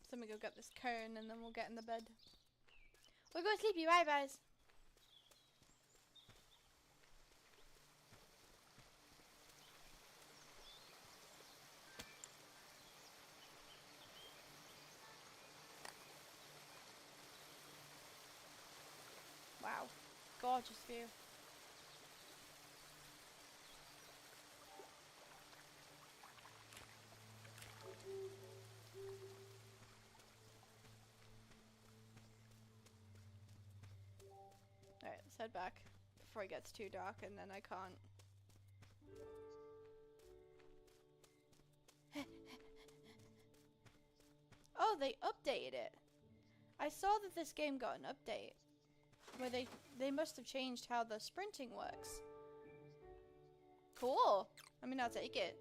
So let me go get this cone and then we'll get in the bed. We'll go sleepy, bye guys. Wow. Gorgeous view. Alright, let's head back before it gets too dark and then I can't. Oh, they updated it. I saw that this game got an update where they must have changed how the sprinting works. Cool. I mean, I'll take it.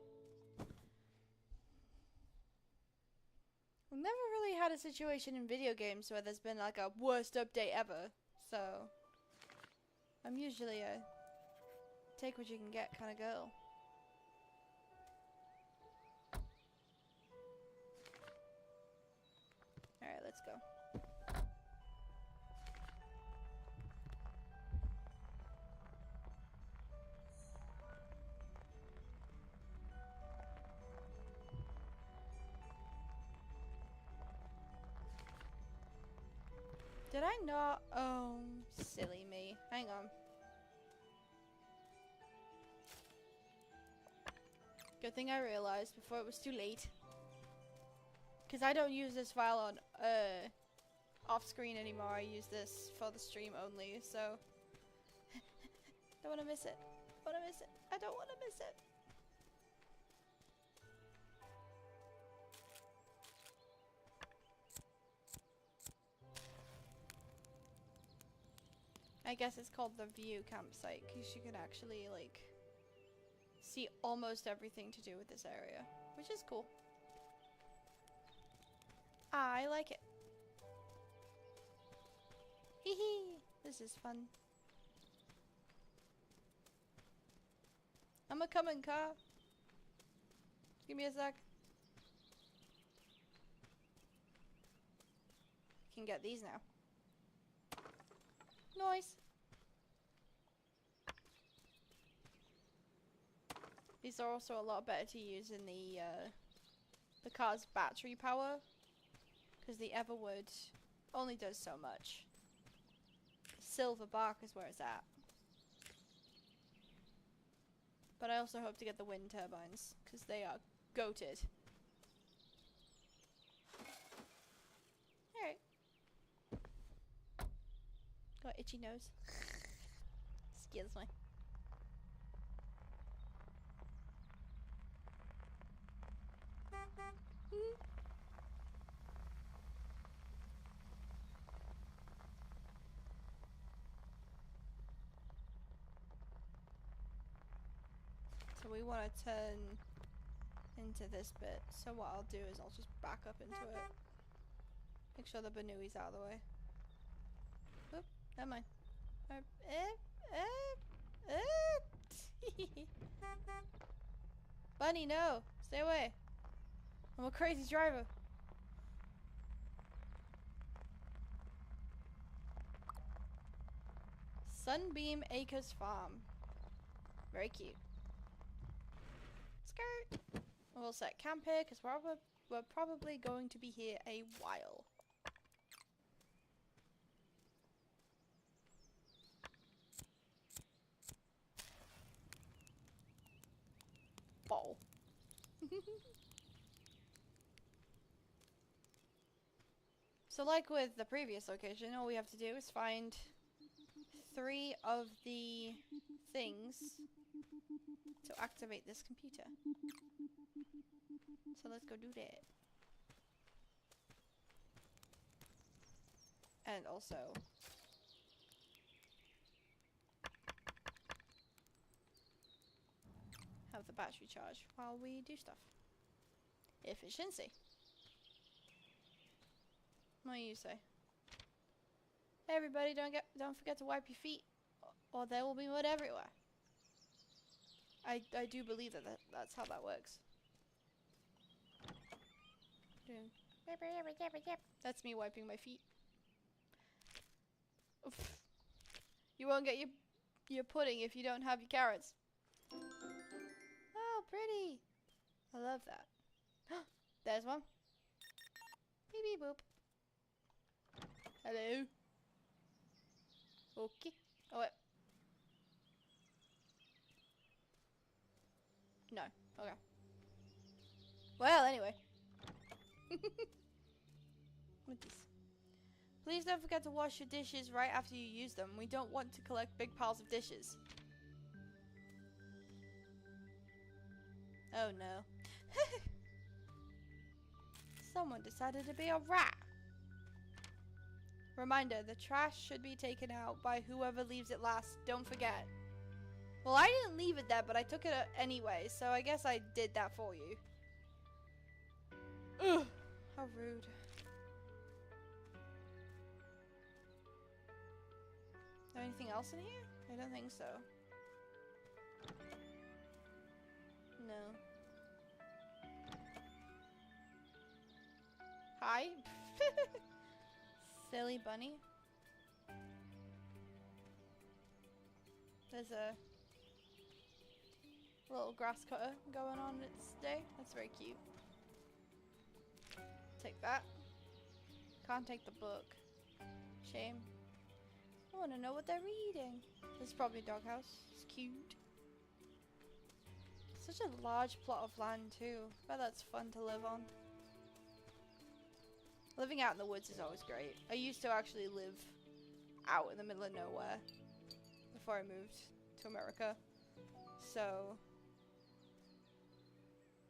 We've never really had a situation in video games where there's been like a worst update ever, so I'm usually a take what you can get kind of girl. Alright, let's go. Did I not? Oh, silly me. Hang on. Good thing I realized before it was too late. Because I don't use this file on off screen anymore. I use this for the stream only, so don't want to miss it. Want to miss it. I don't want to miss it. I guess it's called the view campsite because you can actually like see almost everything to do with this area, which is cool. I like it. Hee hee, this is fun. I'm a coming car. Give me a sec. Can get these now. Nice. These are also a lot better to use in the car's battery power, because the Everwood only does so much. Silver bark is where it's at. But I also hope to get the wind turbines, because they are goated. Alright. Got itchy nose. Scares me. So we want to turn into this bit. So what I'll do is I'll just back up into it. Make sure the Banui's out of the way. Oop, never mind. Bunny, no! Stay away! I'm a crazy driver. Sunbeam Acres Farm. Very cute. Skirt! We'll set camp here because we're probably going to be here a while. Lol. So like with the previous location, all we have to do is find 3 of the things to activate this computer. So let's go do that. And also have the battery charge while we do stuff. Efficiency. What do you say? Hey everybody, don't forget to wipe your feet, or there will be mud everywhere. I do believe that's how that works. That's me wiping my feet. Oof. You won't get your pudding if you don't have your carrots. Oh, pretty. I love that. There's one. Beep beep boop. Hello. Okay. Oh wait. No. Okay. Well, anyway. What is this? Please don't forget to wash your dishes right after you use them. We don't want to collect big piles of dishes. Oh no. Someone decided to be a rat. Reminder, the trash should be taken out by whoever leaves it last. Don't forget. Well, I didn't leave it there, but I took it anyway, so I guess I did that for you. Ugh, how rude. Anything else in here? I don't think so. No. Hi? Silly bunny. There's a little grass cutter going on its day. That's very cute. Take that. Can't take the book. Shame. I want to know what they're reading. This is probably a doghouse. It's cute. Such a large plot of land too. Bet that's fun to live on. Living out in the woods is always great. I used to actually live out in the middle of nowhere before I moved to America. So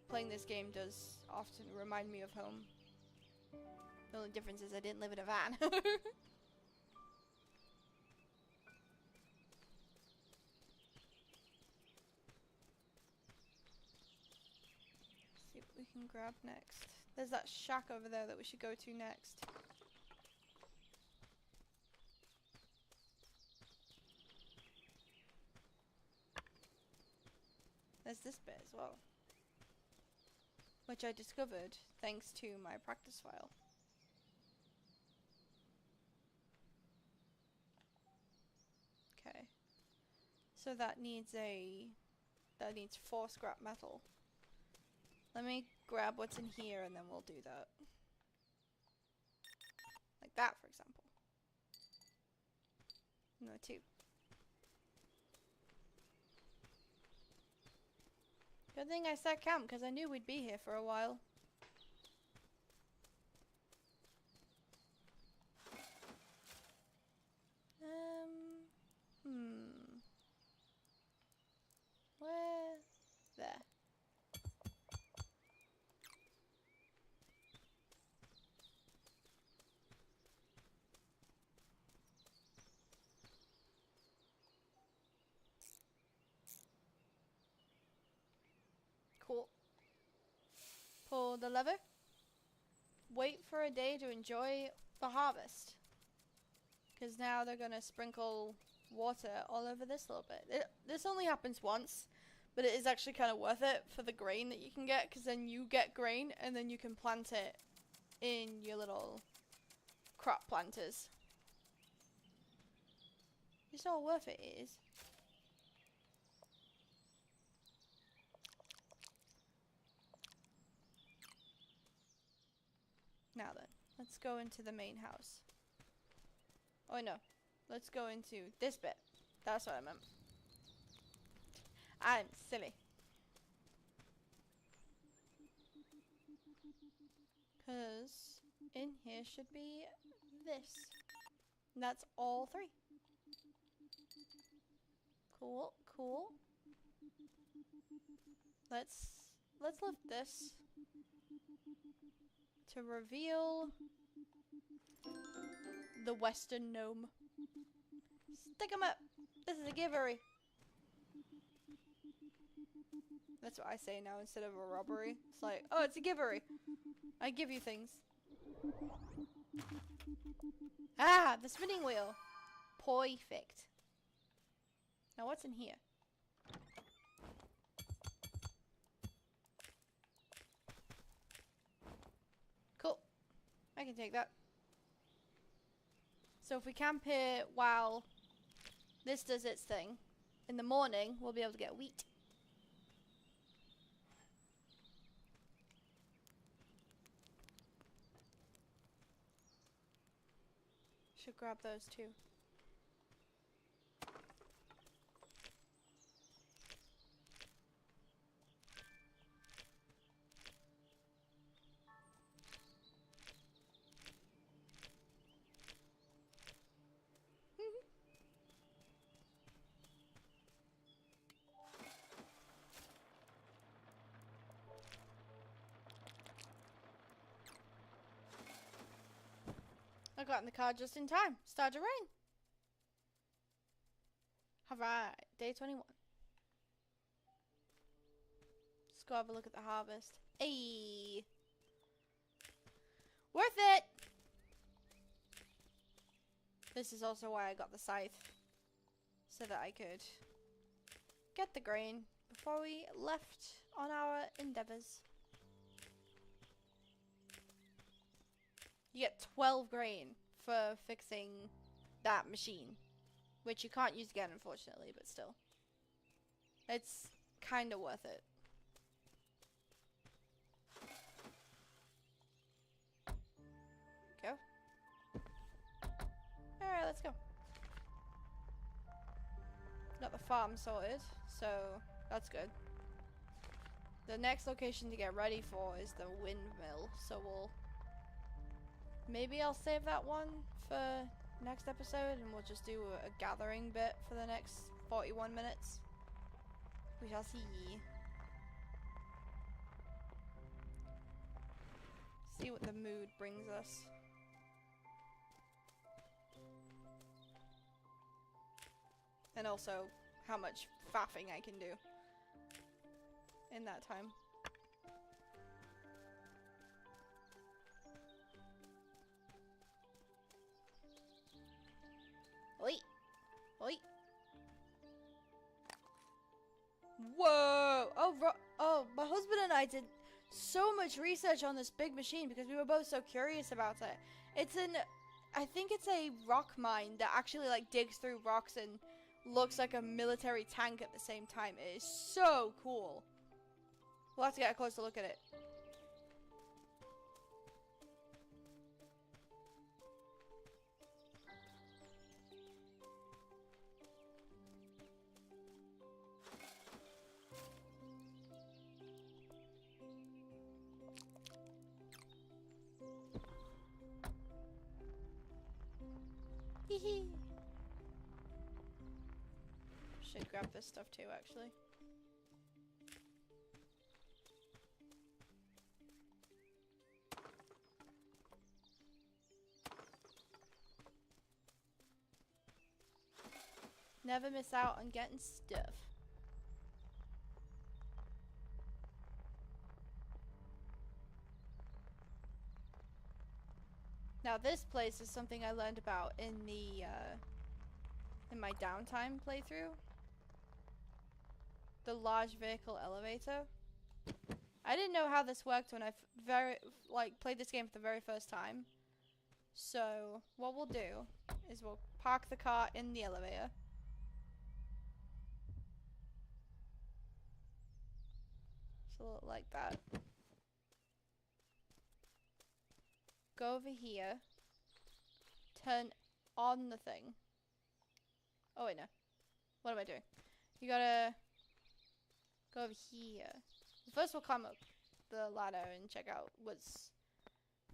playing this game does often remind me of home. The only difference is I didn't live in a van. See what we can grab next. There's that shack over there that we should go to next. There's this bit as well, which I discovered thanks to my practice file. Okay, so that needs 4 scrap metal. Let me grab what's in here and then we'll do that. Like that, for example. No, 2. Good thing I set camp because I knew we'd be here for a while. Where? There. Cool. Pull the lever. Wait for a day to enjoy the harvest. Because now they're going to sprinkle water all over this little bit. This only happens once, but it is actually kind of worth it for the grain that you can get. Because then you get grain and then you can plant it in your little crop planters. It's all worth it, it is. Now then, let's go into the main house. Oh no, let's go into this bit. That's what I meant. I'm silly. Because in here should be this. And that's all 3. Cool, cool. Let's lift this to reveal the Western gnome. Stick 'em up. This is a giveaway. That's what I say now instead of a robbery. It's like, oh, it's a giveaway. I give you things. Ah, the spinning wheel. Perfect. Now what's in here? Cool. I can take that. So if we camp here while this does its thing, in the morning we'll be able to get wheat. Should grab those too. I got in the car just in time. Started to rain. Alright, day 21. Let's go have a look at the harvest. Ayy. Worth it! This is also why I got the scythe. So that I could get the grain before we left on our endeavors. You get 12 grain for fixing that machine. Which you can't use again, unfortunately, but still. It's kind of worth it. Go. Alright, let's go. Got the farm sorted, so that's good. The next location to get ready for is the windmill, so maybe I'll save that one for next episode and we'll just do a gathering bit for the next 41 minutes. We shall see. See what the mood brings us. And also how much faffing I can do in that time. Oi! Oi! Whoa! Oh, my husband and I did so much research on this big machine because we were both so curious about it. I think it's a rock mine that actually like digs through rocks and looks like a military tank at the same time. It is so cool. We'll have to get a closer look at it. Hehe. Should grab this stuff too, actually. Never miss out on getting stuff. Now this place is something I learned about in the in my downtime playthrough. The large vehicle elevator. I didn't know how this worked when I played this game for the very first time. So what we'll do is we'll park the car in the elevator. So like that. Go over here. Turn on the thing. Oh wait, no. What am I doing? You gotta go over here. First we'll climb up the ladder and check out what's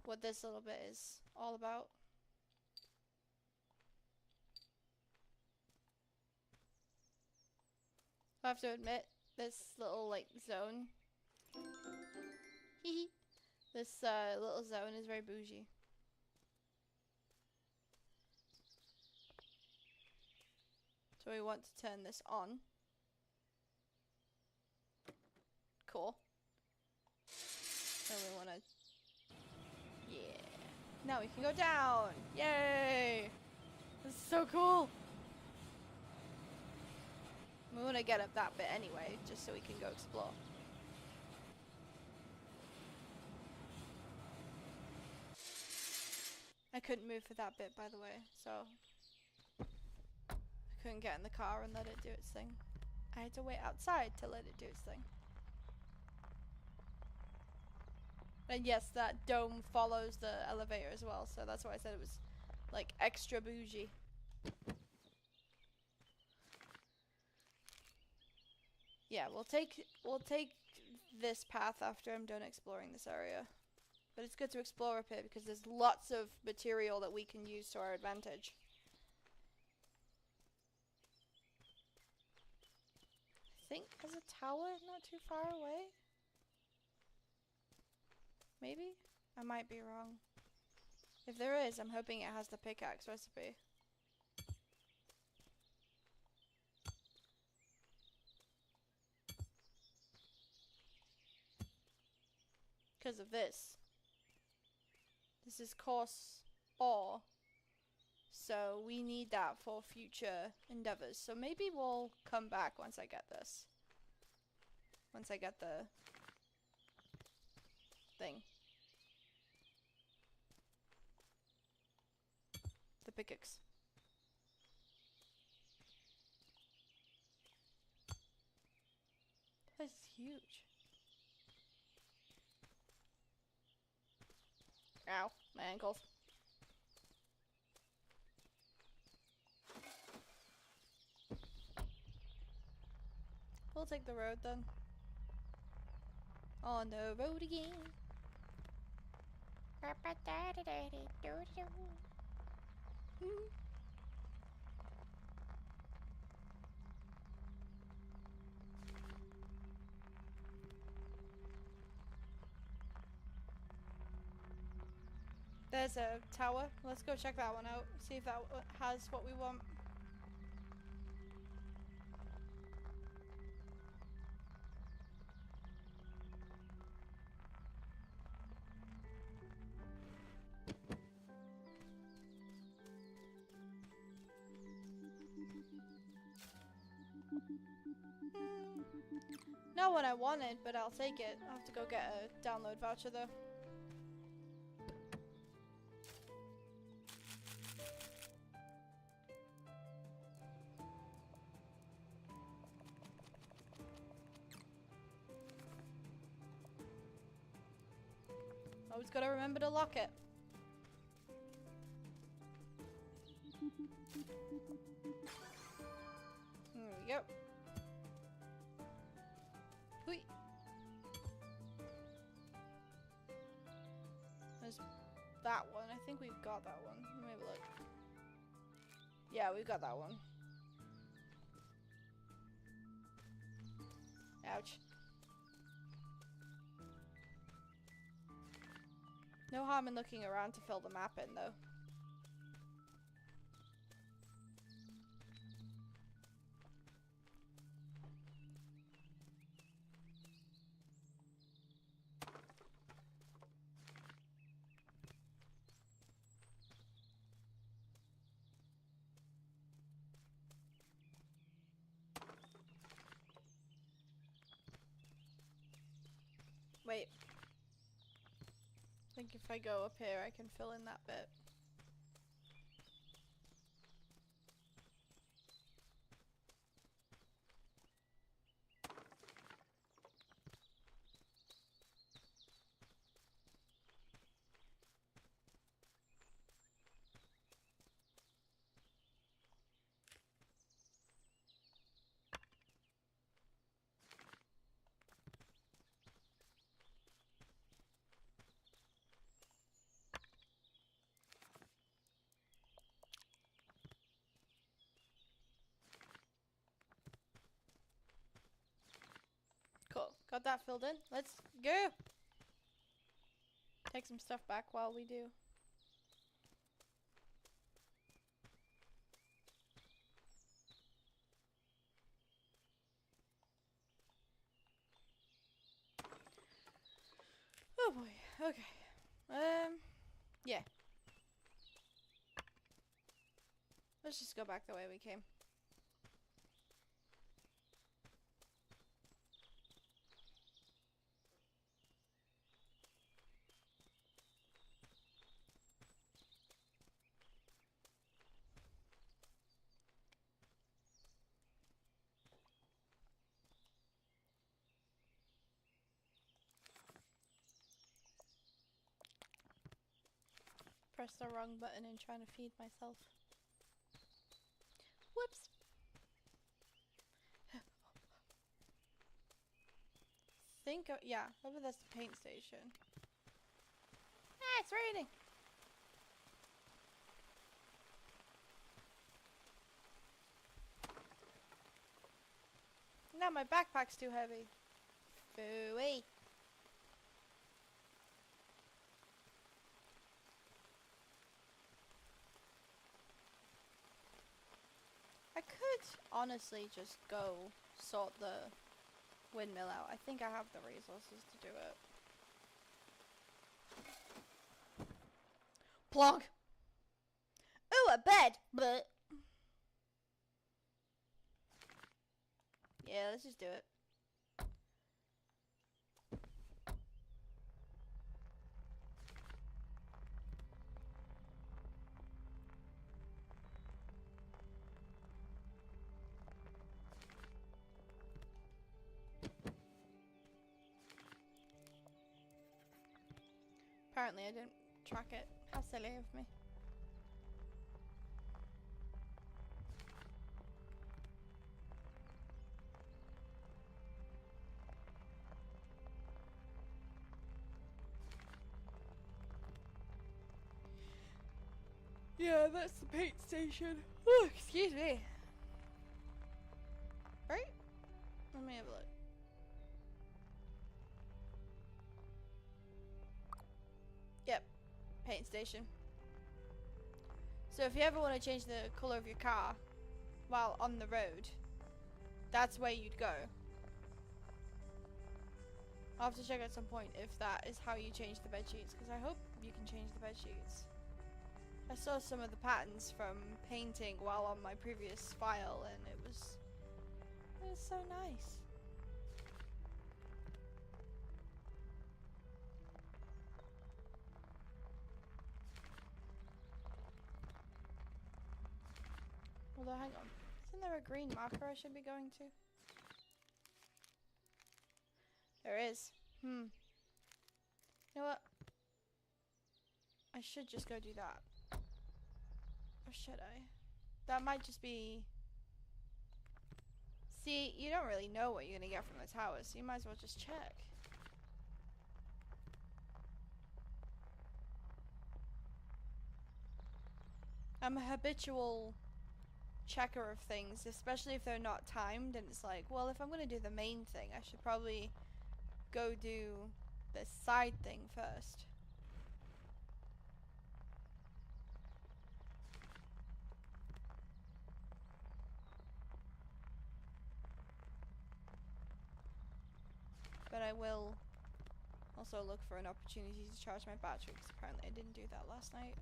what this little bit is all about. I have to admit, this little like zone, this little zone is very bougie. So we want to turn this on. Cool. Then we want to, yeah. Now we can go down. Yay! This is so cool. We want to get up that bit anyway, just so we can go explore. I couldn't move for that bit, by the way, so I couldn't get in the car and let it do its thing. I had to wait outside to let it do its thing. And yes, that dome follows the elevator as well, so that's why I said it was like extra bougie. Yeah, we'll take this path after I'm done exploring this area. But it's good to explore up here because there's lots of material that we can use to our advantage. I think there's a tower not too far away. Maybe? I might be wrong. If there is, I'm hoping it has the pickaxe recipe. Because of this. This is coarse ore. So we need that for future endeavors. So maybe we'll come back once I get this. Once I get the thing. The pickaxe. This is huge. Ow, my ankles. We'll take the road then. On the road again. There's a tower. Let's go check that one out. See if that has what we want. Not what I wanted, but I'll take it. I'll have to go get a download voucher though. Always gotta remember to lock it. There we go. Hui. There's that one. I think we've got that one. Let me have a look. Yeah, we've got that one. Ouch. No harm in looking around to fill the map in, though. Wait. I think if I go up here, I can fill in that bit. got that filled in. Let's go. Take some stuff back while we do. Oh boy. Okay. Yeah. Let's just go back the way we came. Pressed the wrong button in trying to feed myself. Whoops. Yeah, maybe that's the paint station. Ah, it's raining. Now my backpack's too heavy. Phooey. I could honestly just go sort the windmill out. I think I have the resources to do it. Plonk! Ooh, a bed! But yeah, let's just do it. Apparently I didn't track it. How silly of me. Yeah, that's the paint station. Oh, excuse me. Right? Let me have a look. Yep. Paint station. So if you ever want to change the colour of your car while on the road, that's where you'd go. I'll have to check at some point if that is how you change the bed sheets, because I hope you can change the bed sheets. I saw some of the patterns from painting while on my previous file, and it was so nice. Although, hang on. Isn't there a green marker I should be going to? There is. You know what? I should just go do that. Or should I? That might just be... See, you don't really know what you're gonna get from the towers, so you might as well just check. I'm a habitual checker of things, especially if they're not timed, and it's like, well, if I'm gonna do the main thing, I should probably go do the side thing first. But I will also look for an opportunity to charge my battery, because apparently I didn't do that last night.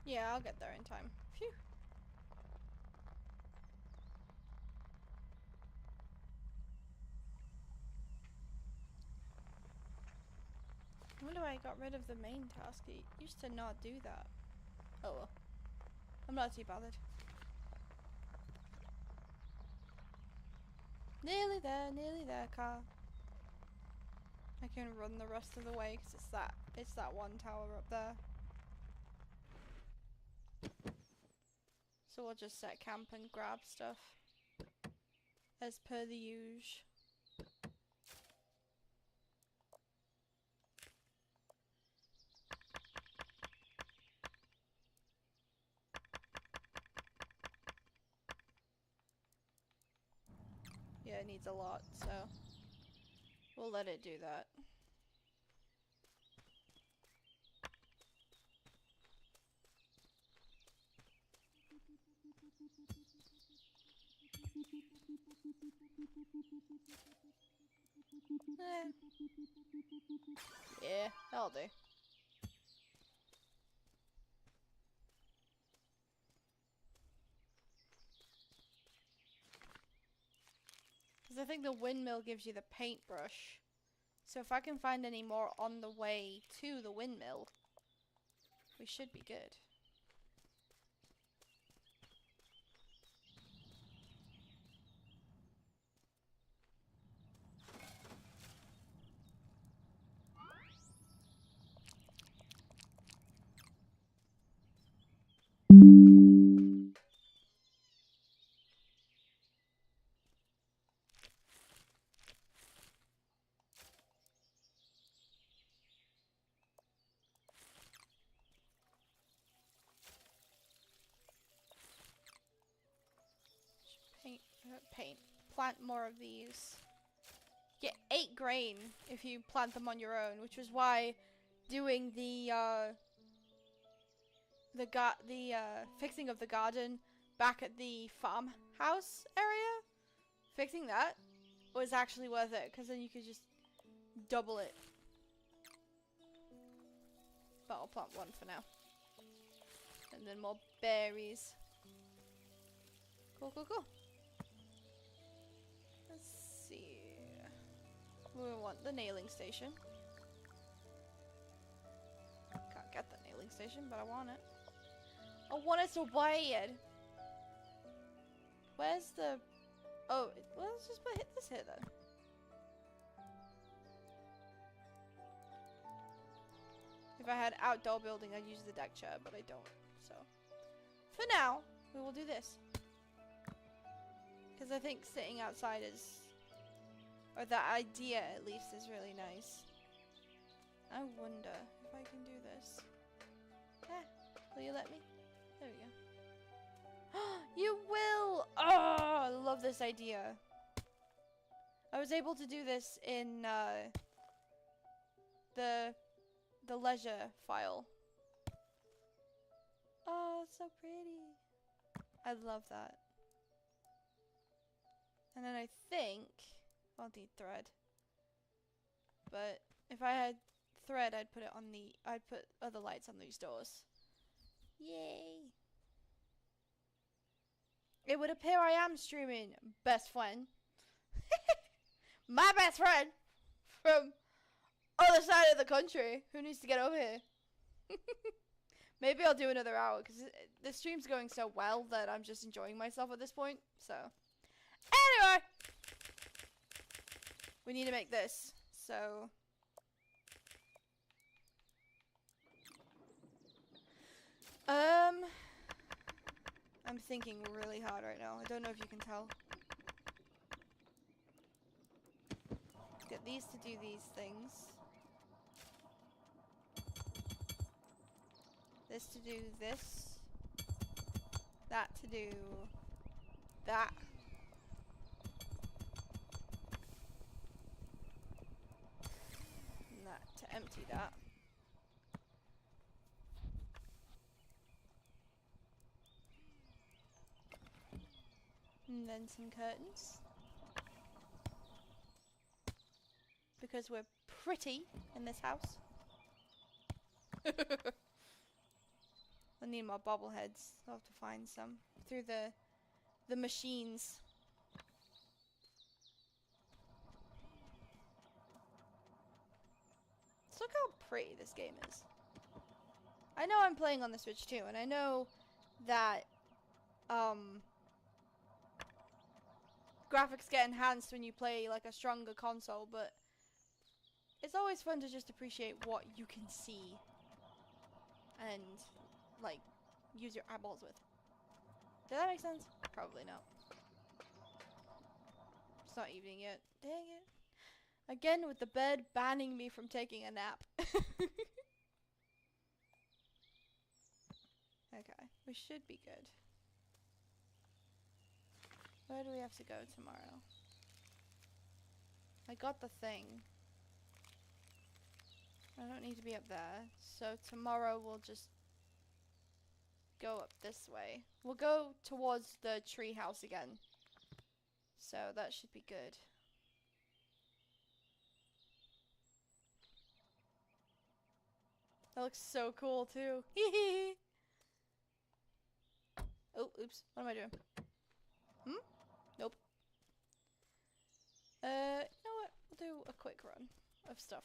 Yeah, I'll get there in time. Phew. I wonder why I got rid of the main task. It used to not do that. Oh well. I'm not too bothered. Nearly there, car. I can run the rest of the way because it's that one tower up there. So we'll just set camp and grab stuff as per the usual. Yeah, it needs a lot, so we'll let it do that. Yeah, that'll do. Because I think the windmill gives you the paintbrush. So if I can find any more on the way to the windmill, we should be good. Paint. Plant more of these. Get 8 grain if you plant them on your own, which was why doing the fixing of the garden back at the farmhouse area, fixing that was actually worth it, because then you could just double it. But I'll plant 1 for now. And then more berries. Cool. Let's see. We want the nailing station. Can't get the nailing station, but I want it. I want it so bad. Where's the... Oh, well, let's just hit this here then. If I had outdoor building, I'd use the deck chair, but I don't. So, for now, we will do this. Because I think sitting outside is... Or that idea, at least, is really nice. I wonder if I can do this. Will you let me? There we go. You will! Oh, I love this idea. I was able to do this in the leisure file. Oh, it's so pretty. I love that. And then I think I'll need thread. But if I had thread, I'd put other lights on these doors. Yay! It would appear I am streaming, best friend. My best friend from other side of the country who needs to get over here. Maybe I'll do another hour because the stream's going so well that I'm just enjoying myself at this point. So, anyway, we need to make this. So, I'm thinking really hard right now. I don't know if you can tell. Get these to do these things. This to do this. That to do that. And that to empty that. And then some curtains. Because we're pretty in this house. I need more bobbleheads. I'll have to find some through the machines. Let's look how pretty this game is. I know I'm playing on the Switch too, and I know that graphics get enhanced when you play like a stronger console, but it's always fun to just appreciate what you can see and like use your eyeballs with. Did that make sense? Probably not. It's not evening yet. Dang it. Again with the bed banning me from taking a nap. Okay, we should be good. Where do we have to go tomorrow? I got the thing. I don't need to be up there. So tomorrow we'll just go up this way. We'll go towards the tree house again. So that should be good. That looks so cool too. Hee. Oh, oops. What am I doing? Nope. You know what? We'll do a quick run of stuff.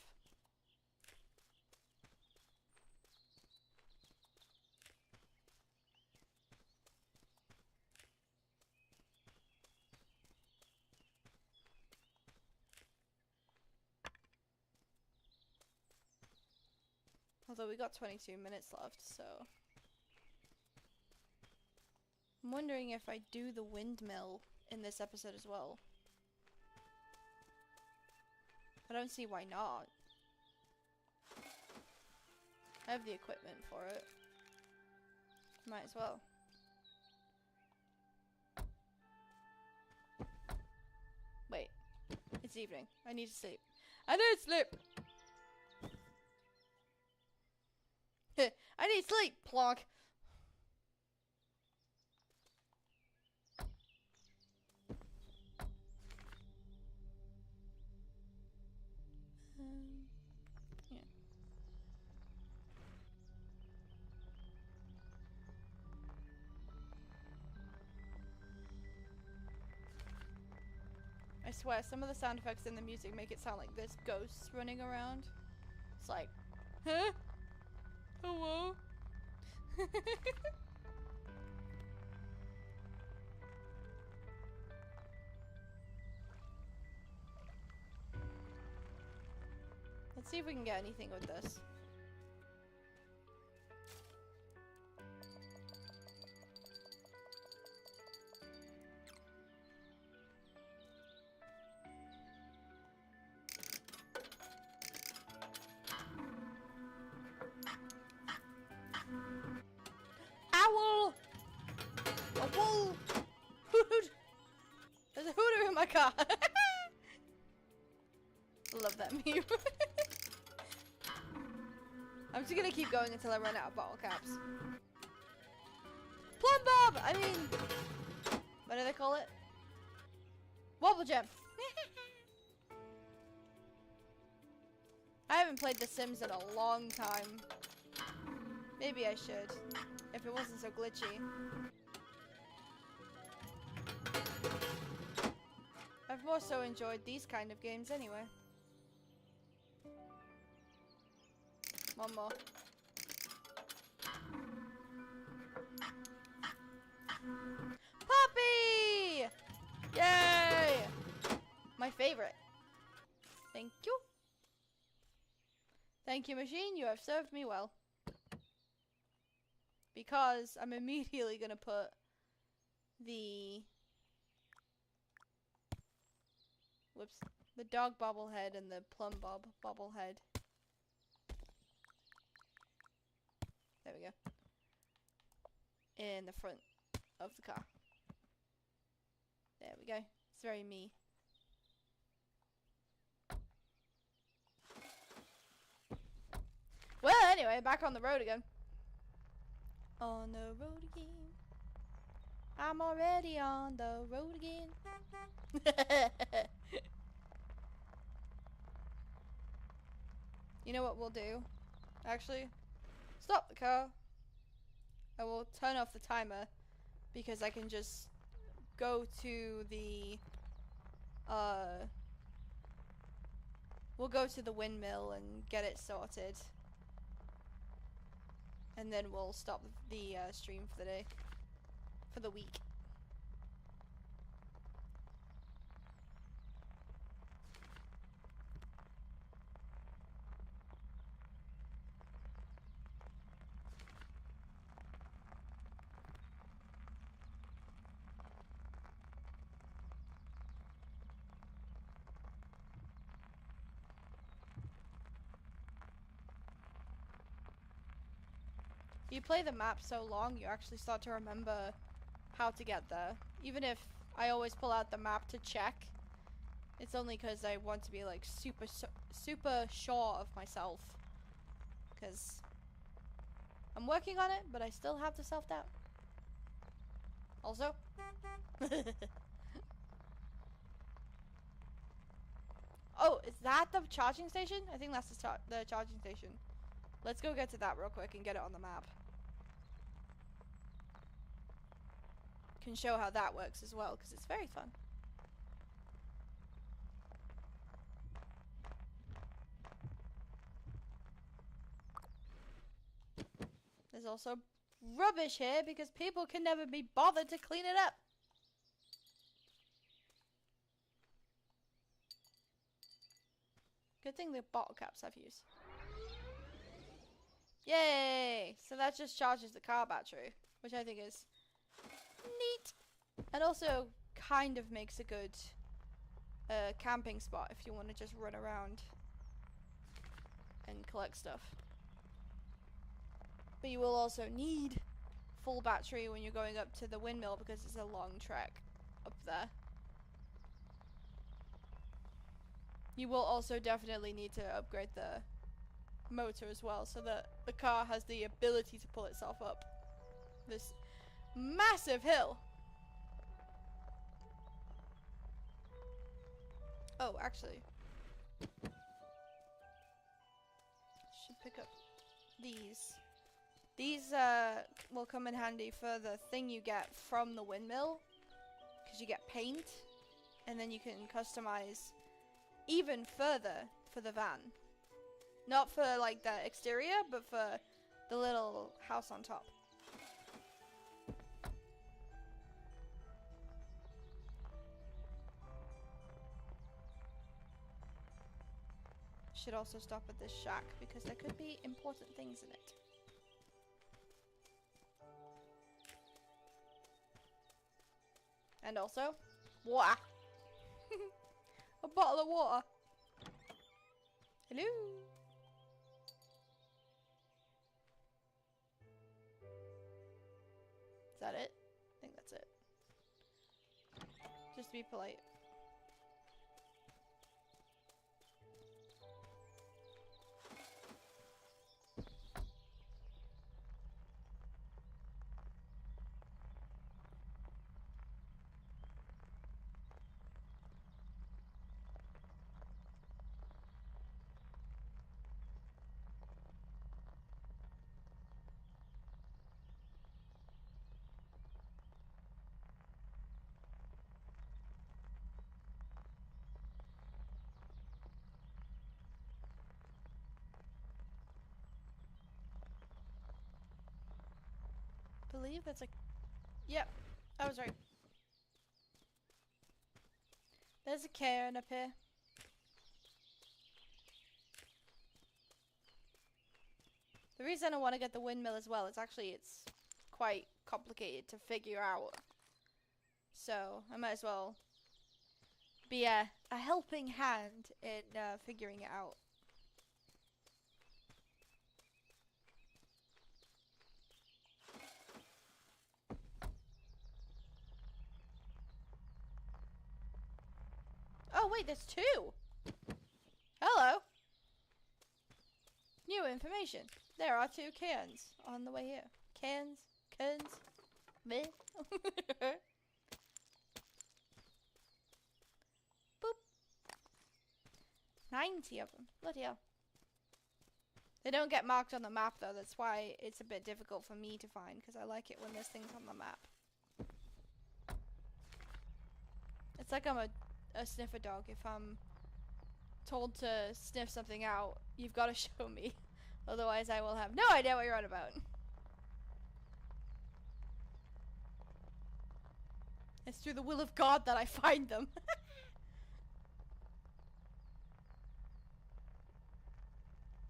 Although we got 22 minutes left, so... I'm wondering if I do the windmill in this episode as well. I don't see why not. I have the equipment for it. Might as well. Wait. It's evening. I need to sleep. I need sleep! I need sleep! Plonk! Yeah. I swear, some of the sound effects in the music make it sound like there's ghosts running around. It's like, huh? Hello? Let's see if we can get anything with this. Owl! A wool! Hoot! There's a hooter in my car! Love that meme. I'm just gonna keep going until I run out of bottle caps. Plum Bob! I mean... What do they call it? Wobble Gem! I haven't played The Sims in a long time. Maybe I should. If it wasn't so glitchy. I've more so enjoyed these kind of games anyway. One more. Puppy! Yay! My favorite. Thank you. Thank you, machine. You have served me well. Because I'm immediately gonna put the... Whoops. The dog bobblehead and the plum bob bobblehead. There we go. In the front of the car. There we go. It's very me. Well, anyway, back on the road again. On the road again. I'm already on the road again. You know what we'll do? Actually, stop the car. I will turn off the timer because I can just go to the we'll go to the windmill and get it sorted. And then we'll stop the stream for the day. For the week. You play the map so long, you actually start to remember how to get there. Even if I always pull out the map to check, it's only because I want to be like super sure of myself. Because I'm working on it, but I still have the self-doubt. Also. Oh, is that the charging station? I think that's the charging station. Let's go get to that real quick and get it on the map. Can show how that works as well, because it's very fun. There's also rubbish here because people can never be bothered to clean it up. Good thing the bottle caps have use. Yay! So that just charges the car battery, which I think is neat. And also kind of makes a good camping spot if you want to just run around and collect stuff. But you will also need full battery when you're going up to the windmill because it's a long trek up there. You will also definitely need to upgrade the motor as well so that the car has the ability to pull itself up this massive hill. Oh, actually, should pick up these. These will come in handy for the thing you get from the windmill, because you get paint, and then you can customize even further for the van. Not for like the exterior, but for the little house on top. Should also stop at this shack because there could be important things in it. And also, water. A bottle of water. Hello. Is that it? I think that's it. Just to be polite. Believe that's a... Yep, I was right. There's a cairn up here. The reason I want to get the windmill as well is actually it's quite complicated to figure out. So I might as well be a helping hand in figuring it out. Oh wait, there's two! Hello! New information. There are two cairns on the way here. Cairns? Meh? Boop. 90 of them. Bloody hell. They don't get marked on the map though, that's why it's a bit difficult for me to find, because I like it when there's things on the map. It's like I'm a sniffer dog. If I'm told to sniff something out, you've got to show me. Otherwise I will have no idea what you're on about. It's through the will of God that I find them.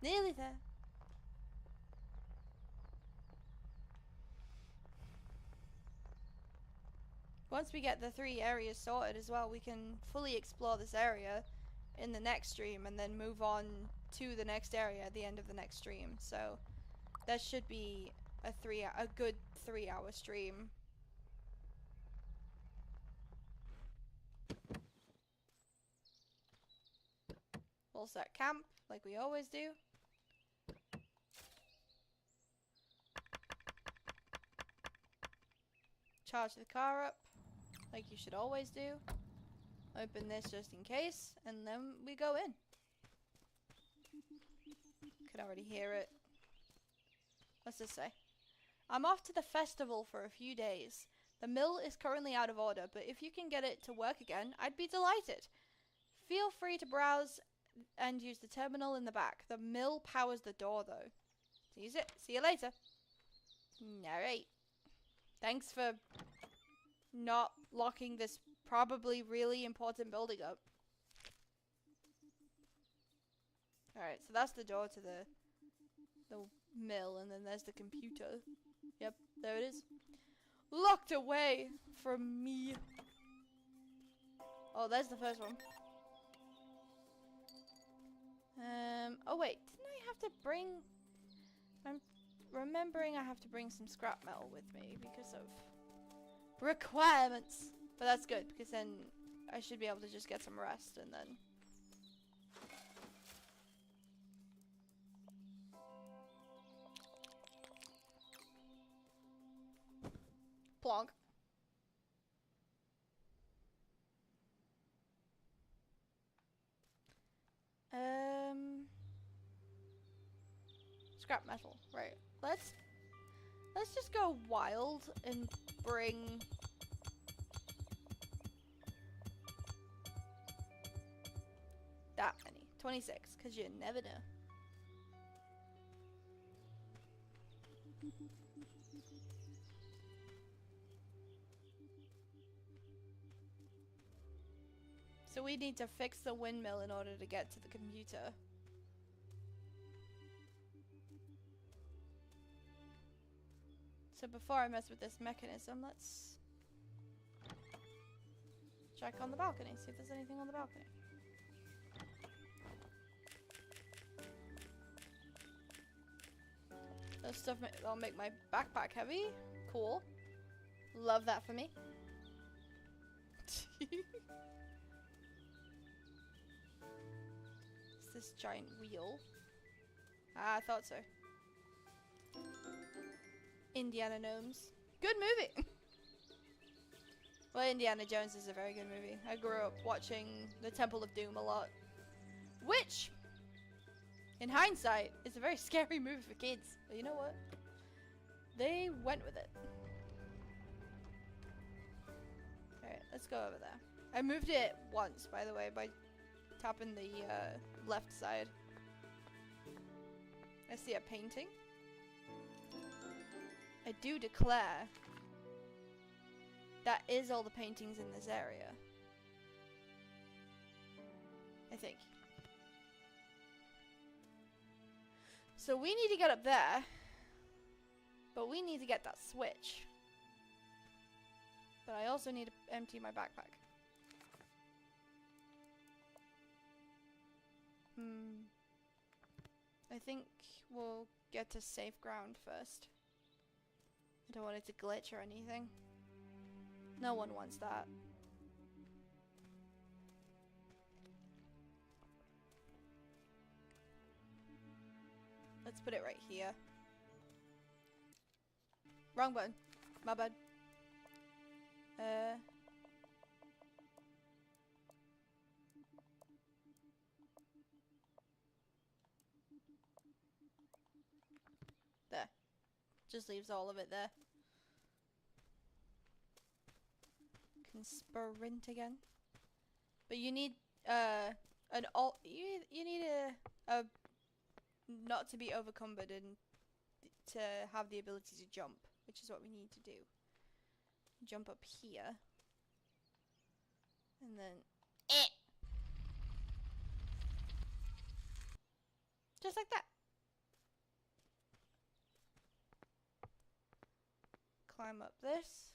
Nearly there. Once we get the 3 areas sorted as well, we can fully explore this area in the next stream and then move on to the next area at the end of the next stream. So that should be a good 3-hour stream. We'll set camp like we always do. Charge the car up like you should always do. Open this just in case, and then we go in. Could already hear it. What's this say? I'm off to the festival for a few days. The mill is currently out of order, but if you can get it to work again, I'd be delighted. Feel free to browse and use the terminal in the back. The mill powers the door, though. See you later. Alright. Thanks for not locking this probably really important building up. Alright, so that's the door to the mill, and then there's the computer. Yep, there it is. Locked away from me. Oh, there's the first one. Oh wait, didn't I have to bring... I'm remembering I have to bring some scrap metal with me because of requirements. But that's good, because then I should be able to just get some rest and then... Plonk. Scrap metal. Right. Let's just go wild and bring that many. 26, because you never know. So we need to fix the windmill in order to get to the computer. So before I mess with this mechanism, let's check on the balcony, see if there's anything on the balcony. Those stuff that'll make my backpack heavy. Cool. Love that for me. It's this giant wheel. Ah, I thought so. Indiana Gnomes. Good movie! Well, Indiana Jones is a very good movie. I grew up watching The Temple of Doom a lot. Which, in hindsight, is a very scary movie for kids. But you know what? They went with it. Alright, let's go over there. I moved it once, by the way, by tapping the left side. I see a painting. I do declare that is all the paintings in this area. I think. So we need to get up there, but we need to get that switch. But I also need to empty my backpack. I think we'll get to safe ground first. I don't want it to glitch or anything. No one wants that. Let's put it right here. Wrong button. My bad. There. Just leaves all of it there. Can sprint again. But you need an alt. You need a not to be overcumbered and to have the ability to jump, which is what we need to do. Jump up here, and then just like that. Climb up this.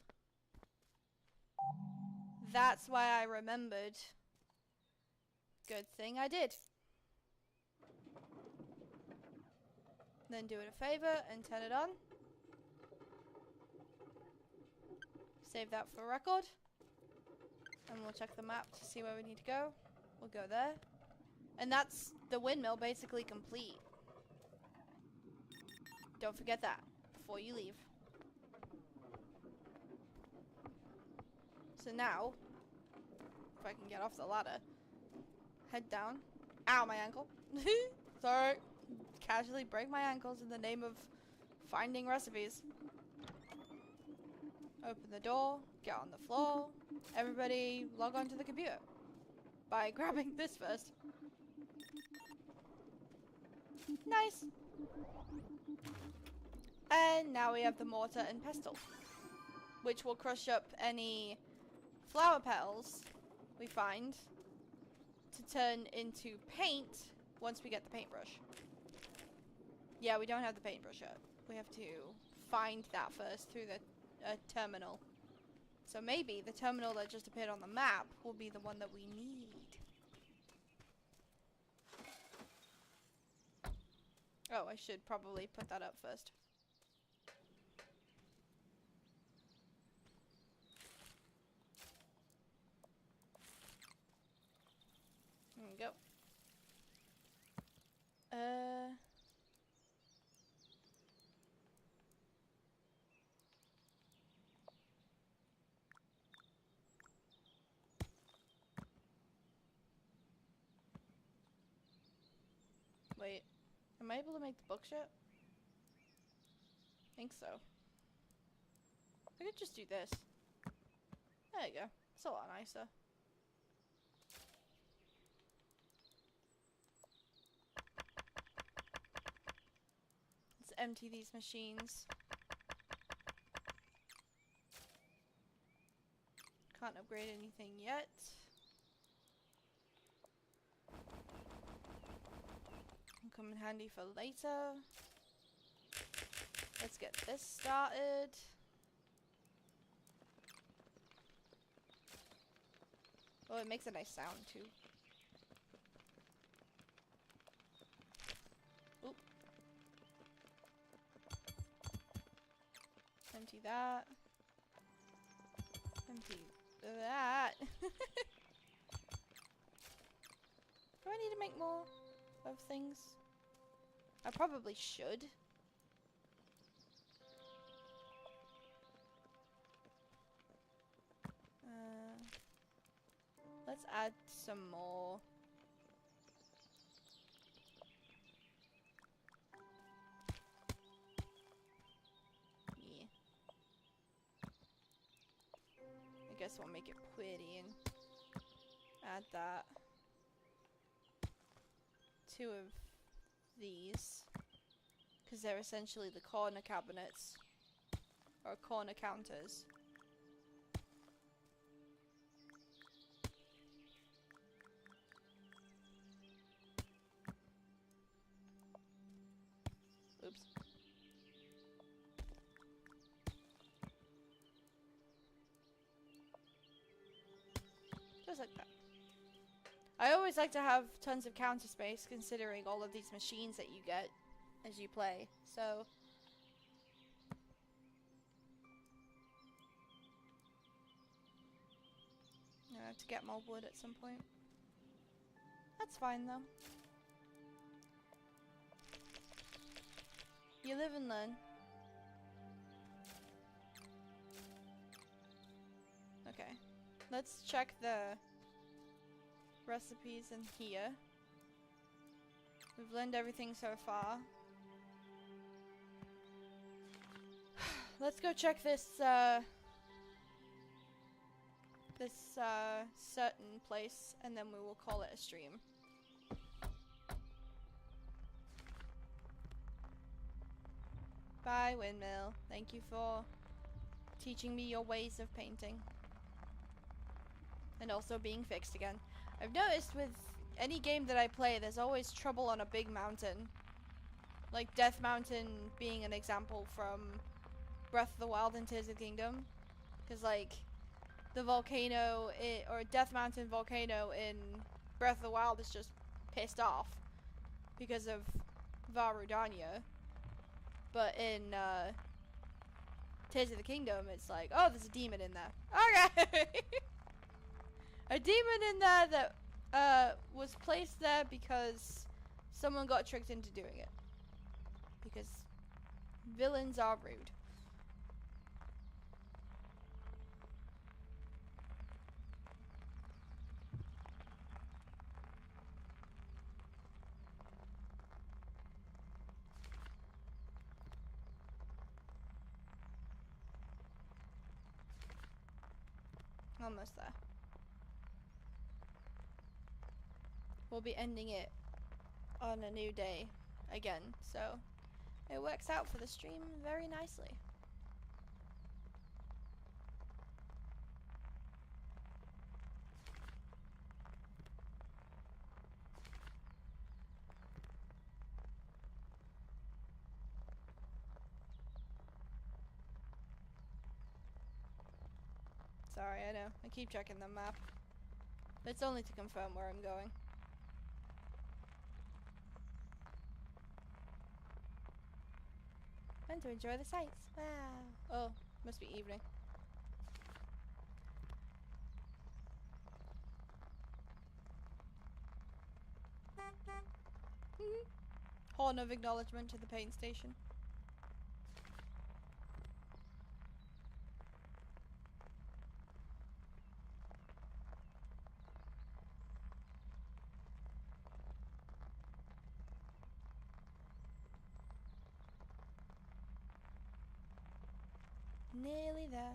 That's why I remembered. Good thing I did. Then do it a favor and turn it on. Save that for record. And we'll check the map to see where we need to go. We'll go there. And that's the windmill basically complete. Don't forget that before you leave. So now, if I can get off the ladder, head down. Ow, my ankle. Sorry. Casually break my ankles in the name of finding recipes. Open the door, get on the floor. Everybody log onto the computer by grabbing this first. Nice. And now we have the mortar and pestle, which will crush up any flower petals we find to turn into paint once we get the paintbrush. Yeah, we don't have the paintbrush yet. We have to find that first through the terminal. So maybe the terminal that just appeared on the map will be the one that we need. Oh, I should probably put that up first. There we go. Wait, am I able to make the books yet? I think so. I could just do this. There you go. It's a lot nicer. Let's empty these machines. Can't upgrade anything yet. Come in handy for later. Let's get this started. Oh, it makes a nice sound too. Oop. Empty that. Empty that. Do I need to make more of things? I probably should. Let's add some more. Yeah. I guess we'll make it pretty and add that. 2 of these, because they're essentially the corner cabinets or corner counters. Oops. Just like that. I always like to have tons of counter space considering all of these machines that you get as you play, so I have to get more wood at some point. That's fine though. You live and learn. Okay, let's check the recipes in here. We've learned everything so far. Let's go check this certain place, and then we will call it a stream. Bye, windmill. Thank you for teaching me your ways of painting. And also being fixed again. I've noticed with any game that I play, there's always trouble on a big mountain. Like Death Mountain being an example from Breath of the Wild and Tears of the Kingdom. Because like, the volcano, or Death Mountain volcano in Breath of the Wild is just pissed off because of Varudanya. But in Tears of the Kingdom, it's like, oh, there's a demon in there. Okay. A demon in there that was placed there because someone got tricked into doing it. Because villains are rude. Almost there. We'll be ending it on a new day again, so it works out for the stream very nicely. Sorry, I know. I keep checking the map. It's only to confirm where I'm going. And to enjoy the sights. Wow. Oh, must be evening. Horn of acknowledgement to the paint station. Nearly there.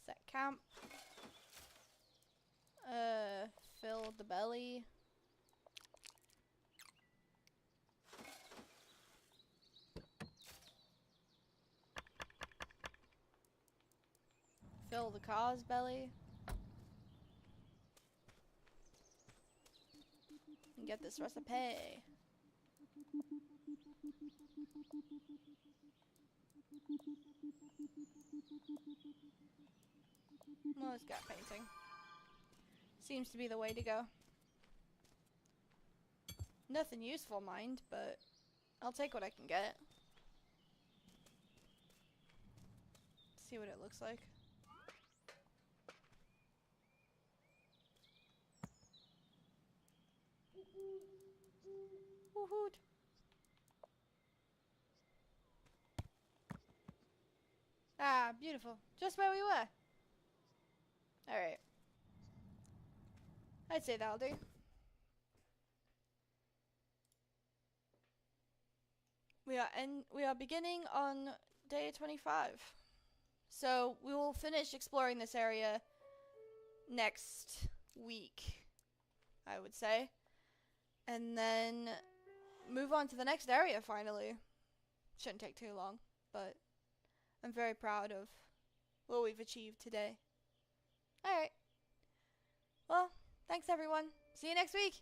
Set camp. Fill the belly. Fill the car's belly. And get this recipe. Well, let's get painting. Seems to be the way to go. Nothing useful, mind, but I'll take what I can get. See what it looks like. Woohoo! Ah, beautiful. Just where we were. Alright. I'd say that'll do. We are beginning on day 25. So we will finish exploring this area next week, I would say. And then move on to the next area finally. Shouldn't take too long, but I'm very proud of what we've achieved today. Alright. Well, thanks everyone. See you next week.